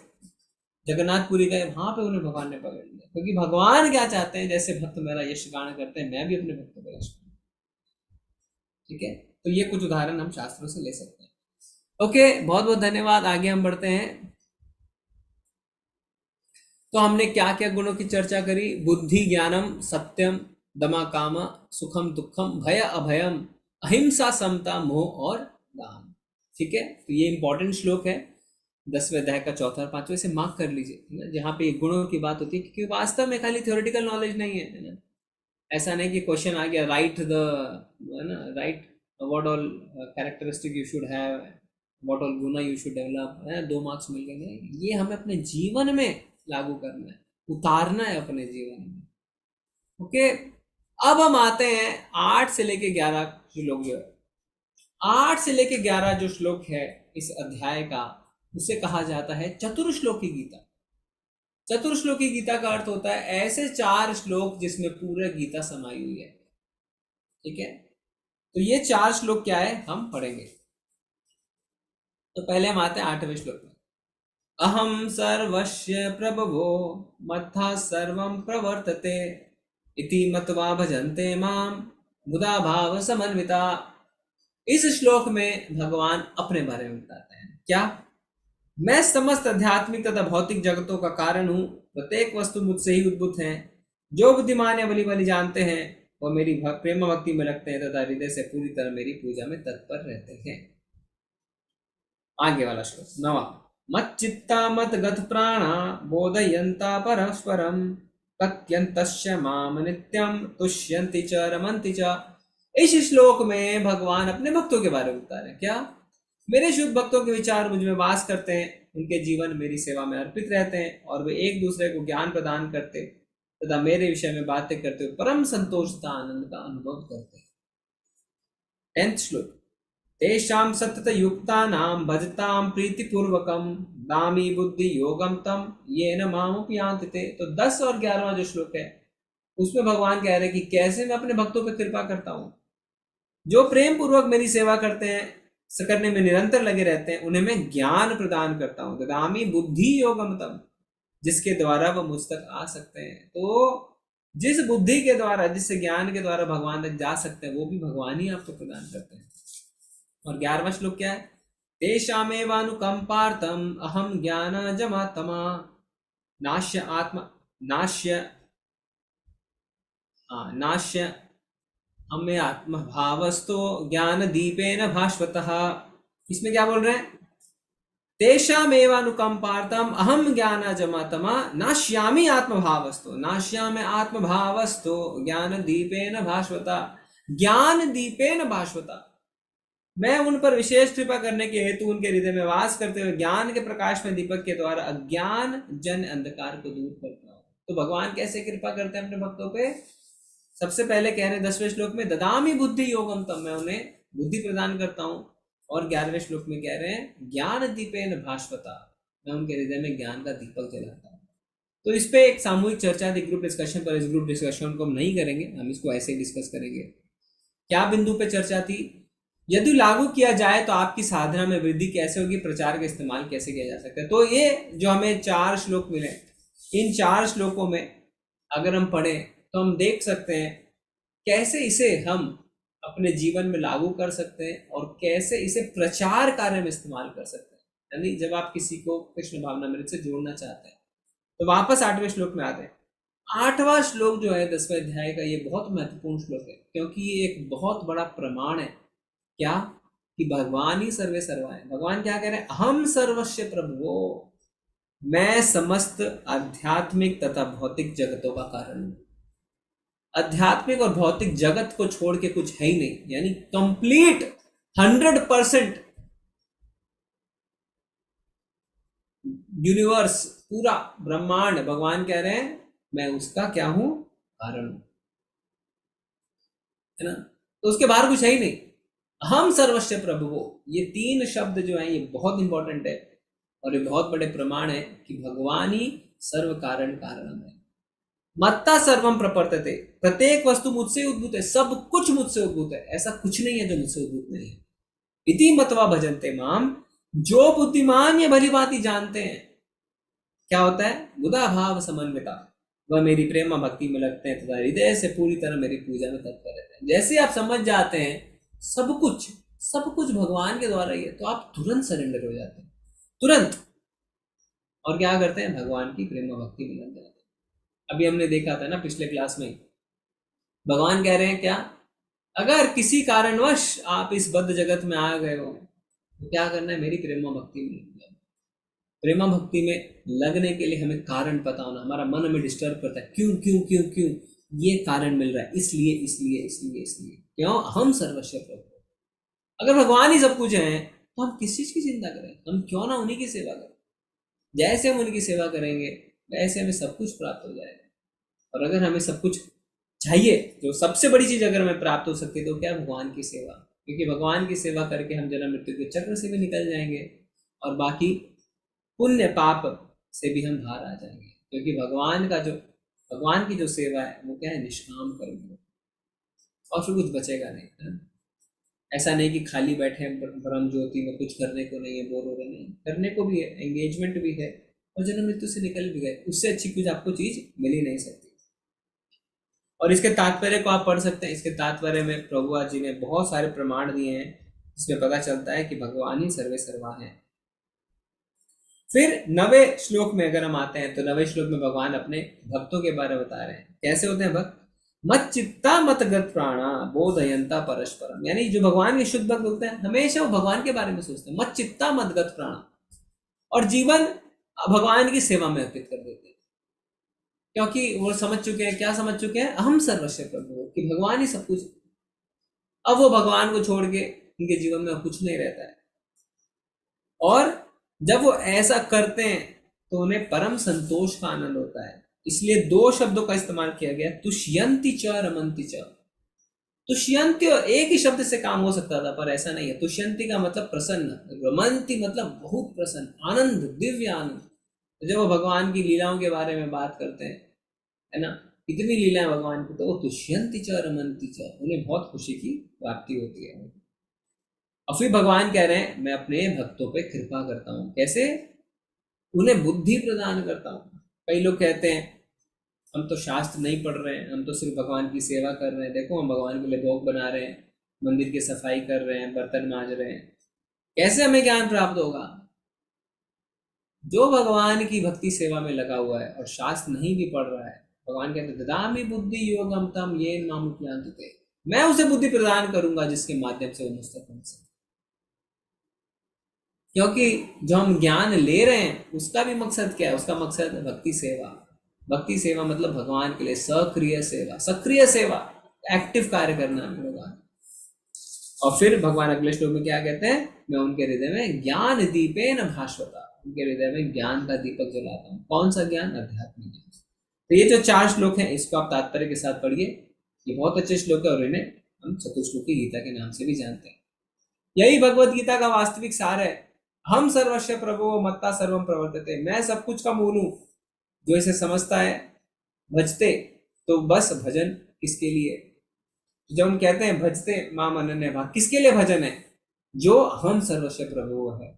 जगन्नाथपुरी गए, वहां पे उन्हें भगवान ने पकड़ लिया, क्योंकि भगवान क्या चाहते हैं, जैसे भक्त मेरा यश गान करते हैं, मैं भी अपने भक्तों का यश गान। ठीक है, तो ये कुछ उदाहरण हम शास्त्रों से ले सकते हैं। ओके, बहुत बहुत धन्यवाद। आगे हम बढ़ते हैं। तो हमने क्या क्या गुणों की चर्चा करी? बुद्धि, ज्ञानम, सत्यम, दमा, काम, सुखम, दुखम, भय, अभयम, अहिंसा, समता, मोह और दान। ठीक है, तो ये इंपॉर्टेंट श्लोक है 10वें अध्याय का 4 और 5। इसे मार्क कर लीजिए, जहाँ पे गुणों की बात होती है, क्योंकि वास्तव में खाली थ्योरेटिकल नॉलेज नहीं है ना। ऐसा नहीं कि क्वेश्चन आ गया right right what all characteristic you should have, what all गुना यू शुड डेवलप, 2 मार्क्स मिल गए। नहीं, ये हमें अपने जीवन में लागू करना है, उतारना है अपने जीवन में। ओके, अब हम आते हैं 8 से लेके 11 श्लोक जो है। 8 से लेके 11 जो श्लोक है इस अध्याय का, उसे कहा जाता है चतुर्श्लोकी गीता। चतुर्श्लोकी गीता का अर्थ होता है ऐसे 4 श्लोक जिसमें पूरा गीता समाई हुई है। ठीक है, तो ये 4 श्लोक क्या है हम पढ़ेंगे। तो पहले हम आते हैं 8वें श्लोक में। अहम सर्वस्य प्रभवो मत्था सर्वं प्रवर्तते इति मत्वा भजन्ते माम मुदा भाव समन्विता। इस श्लोक में भगवान अपने बारे में बताते हैं। क्या? मैं समस्त आध्यात्मिक तथा भौतिक जगतों का कारण हूं, प्रत्येक वस्तु मुझसे ही उद्भूत है। जो बुद्धिमान या बली जानते हैं वह मेरी प्रेम भक्ति में लगते हैं तथा हृदय से पूरी तरह मेरी पूजा में तत्पर रहते हैं। आगे वाला श्लोक 9। मच्चित्ता मत गत प्राणा बोधयन्ता परस्परम कथयन्तस्य माम नित्यम तुष्यन्ति च रमन्ति च। इस श्लोक में भगवान अपने भक्तों के बारे में बता रहे हैं। क्या? मेरे शुद्ध भक्तों के विचार मुझ में वास करते हैं, उनके जीवन मेरी सेवा में अर्पित रहते हैं और वे एक दूसरे को ज्ञान प्रदान करते तथा मेरे विषय में बातें करते हुए परम संतोषता आनंद का अनुभव करते हैं। 10th श्लोक। तेषां सतत युक्तानां भजतां प्रीतिपूर्वकं दामी बुद्धि योगम तम येन मामुपयान्ति ते। तो 10 और 11वां जो श्लोक है उसमें भगवान कह रहे हैं कि कैसे मैं अपने भक्तों पर कृपा करता हूं। जो प्रेम पूर्वक मेरी सेवा करते हैं, करने में निरंतर लगे रहते हैं, उन्हें मैं ज्ञान प्रदान करता हूं। ददामी बुद्धि योगम तम, जिसके द्वारा वह मुझ तक आ सकते हैं। तो जिस बुद्धि के द्वारा, जिस ज्ञान के द्वारा भगवान तक जा सकते हैं, वो भी भगवान ही आपको प्रदान करते हैं। और 11वां श्लोक क्या है? तेषामेवानुकंपार्थम अहम ज्ञानजमात्मा नाश्य आत्मा नाश्य हमें आत्मभावस्तो ज्ञान दीपेन भास्वतः। इसमें क्या बोल रहे हैं? तेषामेवानुकंपार्थम अहम ज्ञानजमात्मा नाश्यामि आत्मभावस्तो, नाश्यामि आत्मभावस्तो ज्ञान दीपेन भास्वतः। ज्ञान दीपेन भास्वतः, मैं उन पर विशेष कृपा करने के हेतु उनके हृदय में वास करते हुए ज्ञान के प्रकाश में दीपक के द्वारा अज्ञान जन अंधकार को दूर करता हूं। तो भगवान कैसे कृपा करते हैं अपने भक्तों पे? सबसे पहले कह रहे हैं 10वें श्लोक में ददामी बुद्धि योगम तम, मैं उन्हें बुद्धि प्रदान करता हूं। और 11वें श्लोक में कह रहे हैं ज्ञान दीपेन भास्वता, मैं उनके हृदय में ज्ञान का दीपक जलाता हूं। तो इस पे एक सामूहिक चर्चा थी ग्रुप डिस्कशन पर। इस ग्रुप डिस्कशन को हम नहीं करेंगे, हम इसको ऐसे ही डिस्कस करेंगे। क्या बिंदु पे चर्चा थी? यदि लागू किया जाए तो आपकी साधना में वृद्धि कैसे होगी, प्रचार का इस्तेमाल कैसे किया जा सकता है। तो ये जो हमें 4 श्लोक मिले, इन 4 श्लोकों में अगर हम पढ़ें तो हम देख सकते हैं कैसे इसे हम अपने जीवन में लागू कर सकते हैं और कैसे इसे प्रचार कार्य में इस्तेमाल कर सकते हैं। यानी जब आप किसी को कृष्ण भावनामृत से जोड़ना चाहते हैं। तो वापस 8वें श्लोक में आते हैं। 8वां श्लोक जो है 10वें अध्याय का, ये बहुत महत्वपूर्ण श्लोक है, क्योंकि ये एक बहुत बड़ा प्रमाण है। क्या? कि भगवान ही सर्वे सर्वा है। भगवान क्या कह रहे हैं? अहम सर्वस्य प्रभुओ, मैं समस्त आध्यात्मिक तथा भौतिक जगतों का कारण हूं। आध्यात्मिक और भौतिक जगत को छोड़ के कुछ है ही नहीं, यानी कंप्लीट 100% यूनिवर्स, पूरा ब्रह्मांड, भगवान कह रहे हैं मैं उसका क्या हूं? कारण हूं, है ना। तो उसके बाहर कुछ है ही नहीं। अहम सर्वस्य प्रभुओ, ये 3 शब्द जो हैं ये बहुत इंपॉर्टेंट है और ये बहुत बड़े प्रमाण है कि भगवान ही सर्व कारण कारण है। मत्ता सर्वम प्रवर्तते, प्रत्येक वस्तु मुझसे उद्भूत है, सब कुछ मुझसे उद्भूत है, ऐसा कुछ नहीं है जो मुझसे उद्भूत नहीं है। इति मत्वा भजन्ते माम, जो बुद्धिमान ये भली भांति जानते हैं क्या होता है, बुधा भाव समन्विता, वह मेरी प्रेम भक्ति में लगते हैं तथा हृदय से पूरी तरह मेरी पूजा में तत्पर रहते हैं। जैसे आप समझ जाते हैं सब कुछ भगवान के द्वारा ही है, तो आप तुरंत सरेंडर हो जाते हैं, तुरंत। और क्या करते हैं, भगवान की प्रेम भक्ति में लग जाते हैं। अभी हमने देखा था ना पिछले क्लास में, भगवान कह रहे हैं क्या, अगर किसी कारणवश आप इस बद्ध जगत में आ गए हो तो क्या करना है, मेरी प्रेम भक्ति में लग जाओ। प्रेम भक्ति में लगने के लिए हमें कारण पता होना, हमारा मन हमें डिस्टर्ब करता है, क्यों क्यों क्यों क्यों, ये कारण मिल रहा है, इसलिए इसलिए इसलिए इसलिए, क्यों, हम सर्वस्व प्रभु। अगर भगवान ही सब कुछ है तो हम किस चीज की चिंता करें, हम क्यों ना उन्हीं की सेवा करें। जैसे हम उनकी सेवा करेंगे वैसे हमें सब कुछ प्राप्त हो जाएगा। और अगर हमें सब कुछ चाहिए, जो सबसे बड़ी चीज अगर हमें प्राप्त हो सकती है तो क्या, भगवान की सेवा। क्योंकि भगवान की सेवा करके हम जन्म मृत्यु के चक्र से भी निकल जाएंगे और बाकी पुण्य पाप से भी हम बाहर आ जाएंगे। क्योंकि भगवान की जो सेवा है वो क्या है, निष्काम कर्म, और फिर कुछ बचेगा नहीं, है ना। ऐसा नहीं कि खाली बैठे हैं ब्रह्म ज्योति में, कुछ करने को नहीं है, बोर हो रहे नहीं, करने को भी है, एंगेजमेंट भी है, और जन्म मृत्यु से निकल भी गए, उससे अच्छी कुछ आपको चीज मिल ही नहीं सकती। और इसके तात्पर्य को आप पढ़ सकते हैं। इसके तात्पर्य में प्रभुपाद जी ने बहुत सारे प्रमाण दिए हैं, इसमें पता चलता है कि भगवान ही सर्वे सर्वा है। फिर 9वें श्लोक में अगर हम आते हैं तो 9वें श्लोक में भगवान अपने भक्तों के बारे में बता रहे हैं, कैसे होते हैं भक्त। मत चित्ता मत गत प्राणा बोधयंता परस्परम, यानी जो भगवान के शुद्ध भक्त होते हैं हमेशा वो भगवान के बारे में सोचते हैं। मत चित्ता मत गत प्राणा, और जीवन भगवान की सेवा में अर्पित कर देते हैं, क्योंकि वो समझ चुके हैं, क्या समझ चुके हैं, अहम सर्वस्व प्रभु, कि भगवान ही सब कुछ। अब वो भगवान को छोड़ के उनके जीवन में कुछ नहीं रहता है। और जब वो ऐसा करते हैं तो उन्हें परम संतोष का आनंद होता है। इसलिए 2 शब्दों का इस्तेमाल किया गया, तुष्यंति च रमंति च। तुष्यंति एक ही शब्द से काम हो सकता था, पर ऐसा नहीं है। तुष्यंति का मतलब प्रसन्न, रमंति मतलब बहुत प्रसन्न, आनंद, दिव्य आनंद। जब वो भगवान की लीलाओं के बारे में बात करते हैं, है ना, इतनी लीलाएं भगवान की, तो वो तुष्यंति च रमंति च, उन्हें बहुत खुशी की प्राप्ति होती है। और फिर भगवान कह रहे हैं, मैं अपने भक्तों पे कृपा करता हूं, कैसे, उन्हें बुद्धि प्रदान करता हूं। कई लोग कहते हैं हम तो शास्त्र नहीं पढ़ रहे हैं, हम तो सिर्फ भगवान की सेवा कर रहे हैं, देखो हम भगवान के लिए भोग बना रहे हैं, मंदिर की सफाई कर रहे हैं, बर्तन मांज रहे हैं, कैसे हमें ज्ञान प्राप्त होगा। जो भगवान की भक्ति सेवा में लगा हुआ है और शास्त्र नहीं भी पढ़ रहा है, भगवान कहते हैं ददामि बुद्धि योगम तम येन माम उपयान्ति, मैं उसे बुद्धि प्रदान करूंगा जिसके माध्यम से वो मुझ तक पहुंच सके। क्योंकि जो हम ज्ञान ले रहे हैं उसका भी मकसद क्या है, उसका मकसद है भक्ति सेवा। भक्ति सेवा मतलब भगवान के लिए सक्रिय सेवा, सक्रिय सेवा, एक्टिव कार्य करना भगवान। और फिर भगवान अगले श्लोक में क्या कहते हैं, मैं उनके हृदय में ज्ञान दीपेन भास्वता, उनके हृदय में ज्ञान का दीपक जलाता हूँ। कौन सा ज्ञान, आध्यात्मिक ज्ञान। तो ये जो 4 श्लोक हैं इसको आप तात्पर्य के साथ पढ़िए, ये बहुत अच्छे श्लोक है और इन्हें हम चतुश्लोकी गीता के नाम से भी जानते हैं। यही भगवत गीता का वास्तविक सार है। हम सर्वस्व प्रभु मत्ता सर्वम प्रवर्तते, मैं सब कुछ का मूल हूं। जो इसे समझता है भजते, तो बस भजन किसके लिए, जब हम कहते हैं भजते माम अनन्य भाग, किसके लिए भजन है, जो हम सर्वस्व प्रभु है।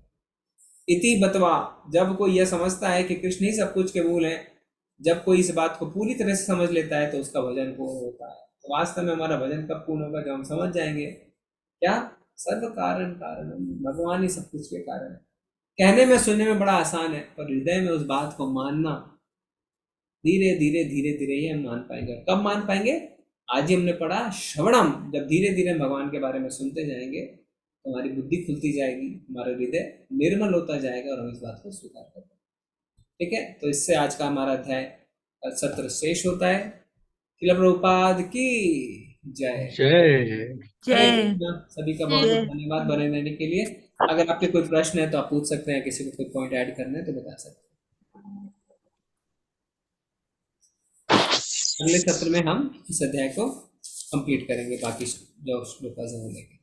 इति बतवा, जब कोई यह समझता है कि कृष्ण ही सब कुछ के मूल है, जब कोई इस बात को पूरी तरह से समझ लेता है तो उसका भजन पूर्ण होता है। तो वास्तव में हमारा भजन कब पूर्ण होगा, जब हम समझ जाएंगे क्या, सर्व कारण कारण, भगवान ही सब कुछ के कारण है। कहने में सुनने में बड़ा आसान है, पर हृदय में उस बात को मानना धीरे धीरे धीरे धीरे ही हम मान पाएंगे। कब मान पाएंगे, आज ही हमने पढ़ा श्रवणम, जब धीरे धीरे भगवान के बारे में सुनते जाएंगे तो हमारी बुद्धि खुलती जाएगी, हमारा हृदय निर्मल होता जाएगा और हम इस बात को स्वीकार करते हैं। ठीक है, तो इससे आज का हमारा अध्याय सत्र शेष होता है। श्रील प्रभुपाद की जय जय। जय सभी का बहुत जय। धन्यवाद बने रहने के लिए। अगर आपके कोई प्रश्न है तो आप पूछ सकते हैं, किसी को कोई पॉइंट ऐड करना है तो बता सकते हैं। अगले सत्र में हम इस अध्याय को कंप्लीट करेंगे, बाकी जो श्लोक लेंगे।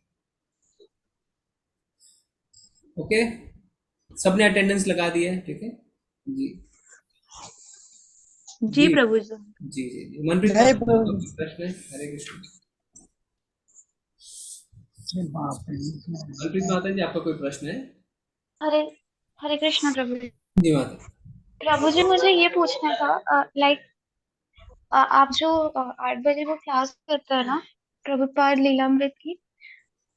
ओके, सबने अटेंडेंस लगा दी है, ठीक है जी। जी प्रभु जी। जी जी जी मनप्रीत जय माता जी, प्रभु। आपका कोई प्रश्न है? हरे कृष्ण। मनप्रीत माता जी, आपका कोई प्रश्न है? हरे हरे कृष्णा प्रभु जी। जी माता। प्रभु जी मुझे ये पूछना था लाइक आप जो 8 बजे वो क्लास करते हैं ना प्रभुपाद लीलामृत की,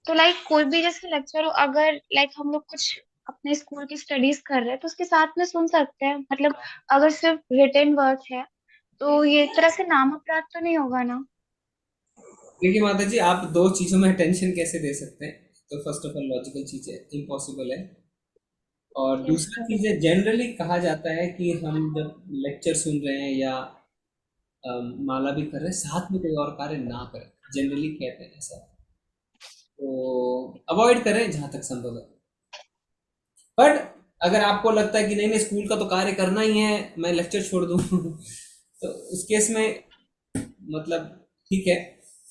तो लाइक कोई भी जैसे लेक्चर हो, अगर लाइक हम लोग कुछ अपने स्कूल की स्टडीज कर रहे हैं तो उसके साथ में सुन सकते हैं, मतलब अगर सिर्फ रिटन वर्क है तो ये एक तरह से नाम अपराध तो नहीं होगा ना? देखिए माता जी, आप दो चीजों में अटेंशन कैसे दे सकते हैं? तो फर्स्ट ऑफ ऑल लॉजिकल चीज है, इम्पॉसिबल है। और यस दूसरा चीज है, जनरली कहा जाता है कि हम जब लेक्चर सुन रहे हैं या माला भी कर रहे हैं, साथ में कोई और कार्य ना करें, जनरली कहते हैं ऐसा। तो अवॉइड करें जहां तक संभव है। बट अगर आपको लगता है कि नहीं नहीं स्कूल का तो कार्य करना ही है, मैं लेक्चर छोड़ दूं तो उस केस में मतलब ठीक है,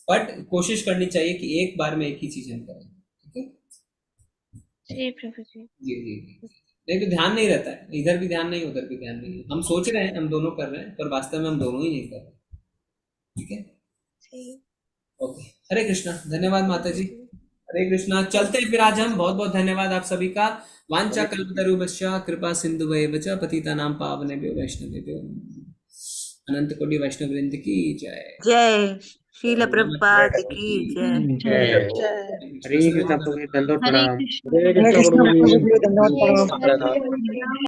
बट कोशिश करनी चाहिए कि एक बार में एक ही चीज हम करें। ठीक है जी प्रभु जी। जी जी जी। नहीं तो ध्यान नहीं रहता है, इधर भी ध्यान नहीं उधर भी ध्यान नहीं है। हम सोच रहे हैं हम दोनों कर रहे हैं, पर वास्तव में हम दोनों ही नहीं कर रहे। ठीक है जी ओके। हरे कृष्णा। धन्यवाद माता जी। हरे कृष्णा। चलते हैं फिर आज हम। बहुत बहुत धन्यवाद आप सभी का। वांछा कल्पतरुभ्यश्च कृपा सिंधुभैव च पतितानां पावनेभ्यो वैष्णवेभ्यो अनंत कोटि वैष्णव वृंद की जय। जय श्रील नमः प्रभुपाद शिवाय की जय। जय हरे हरे कृष्ण प्रभु जी, दंडोत हरे प्रणाम। कृष्ण हरे कृष्ण प्रभु जी, धन्यवाद जय प्रणाम। जय प्रभु जी।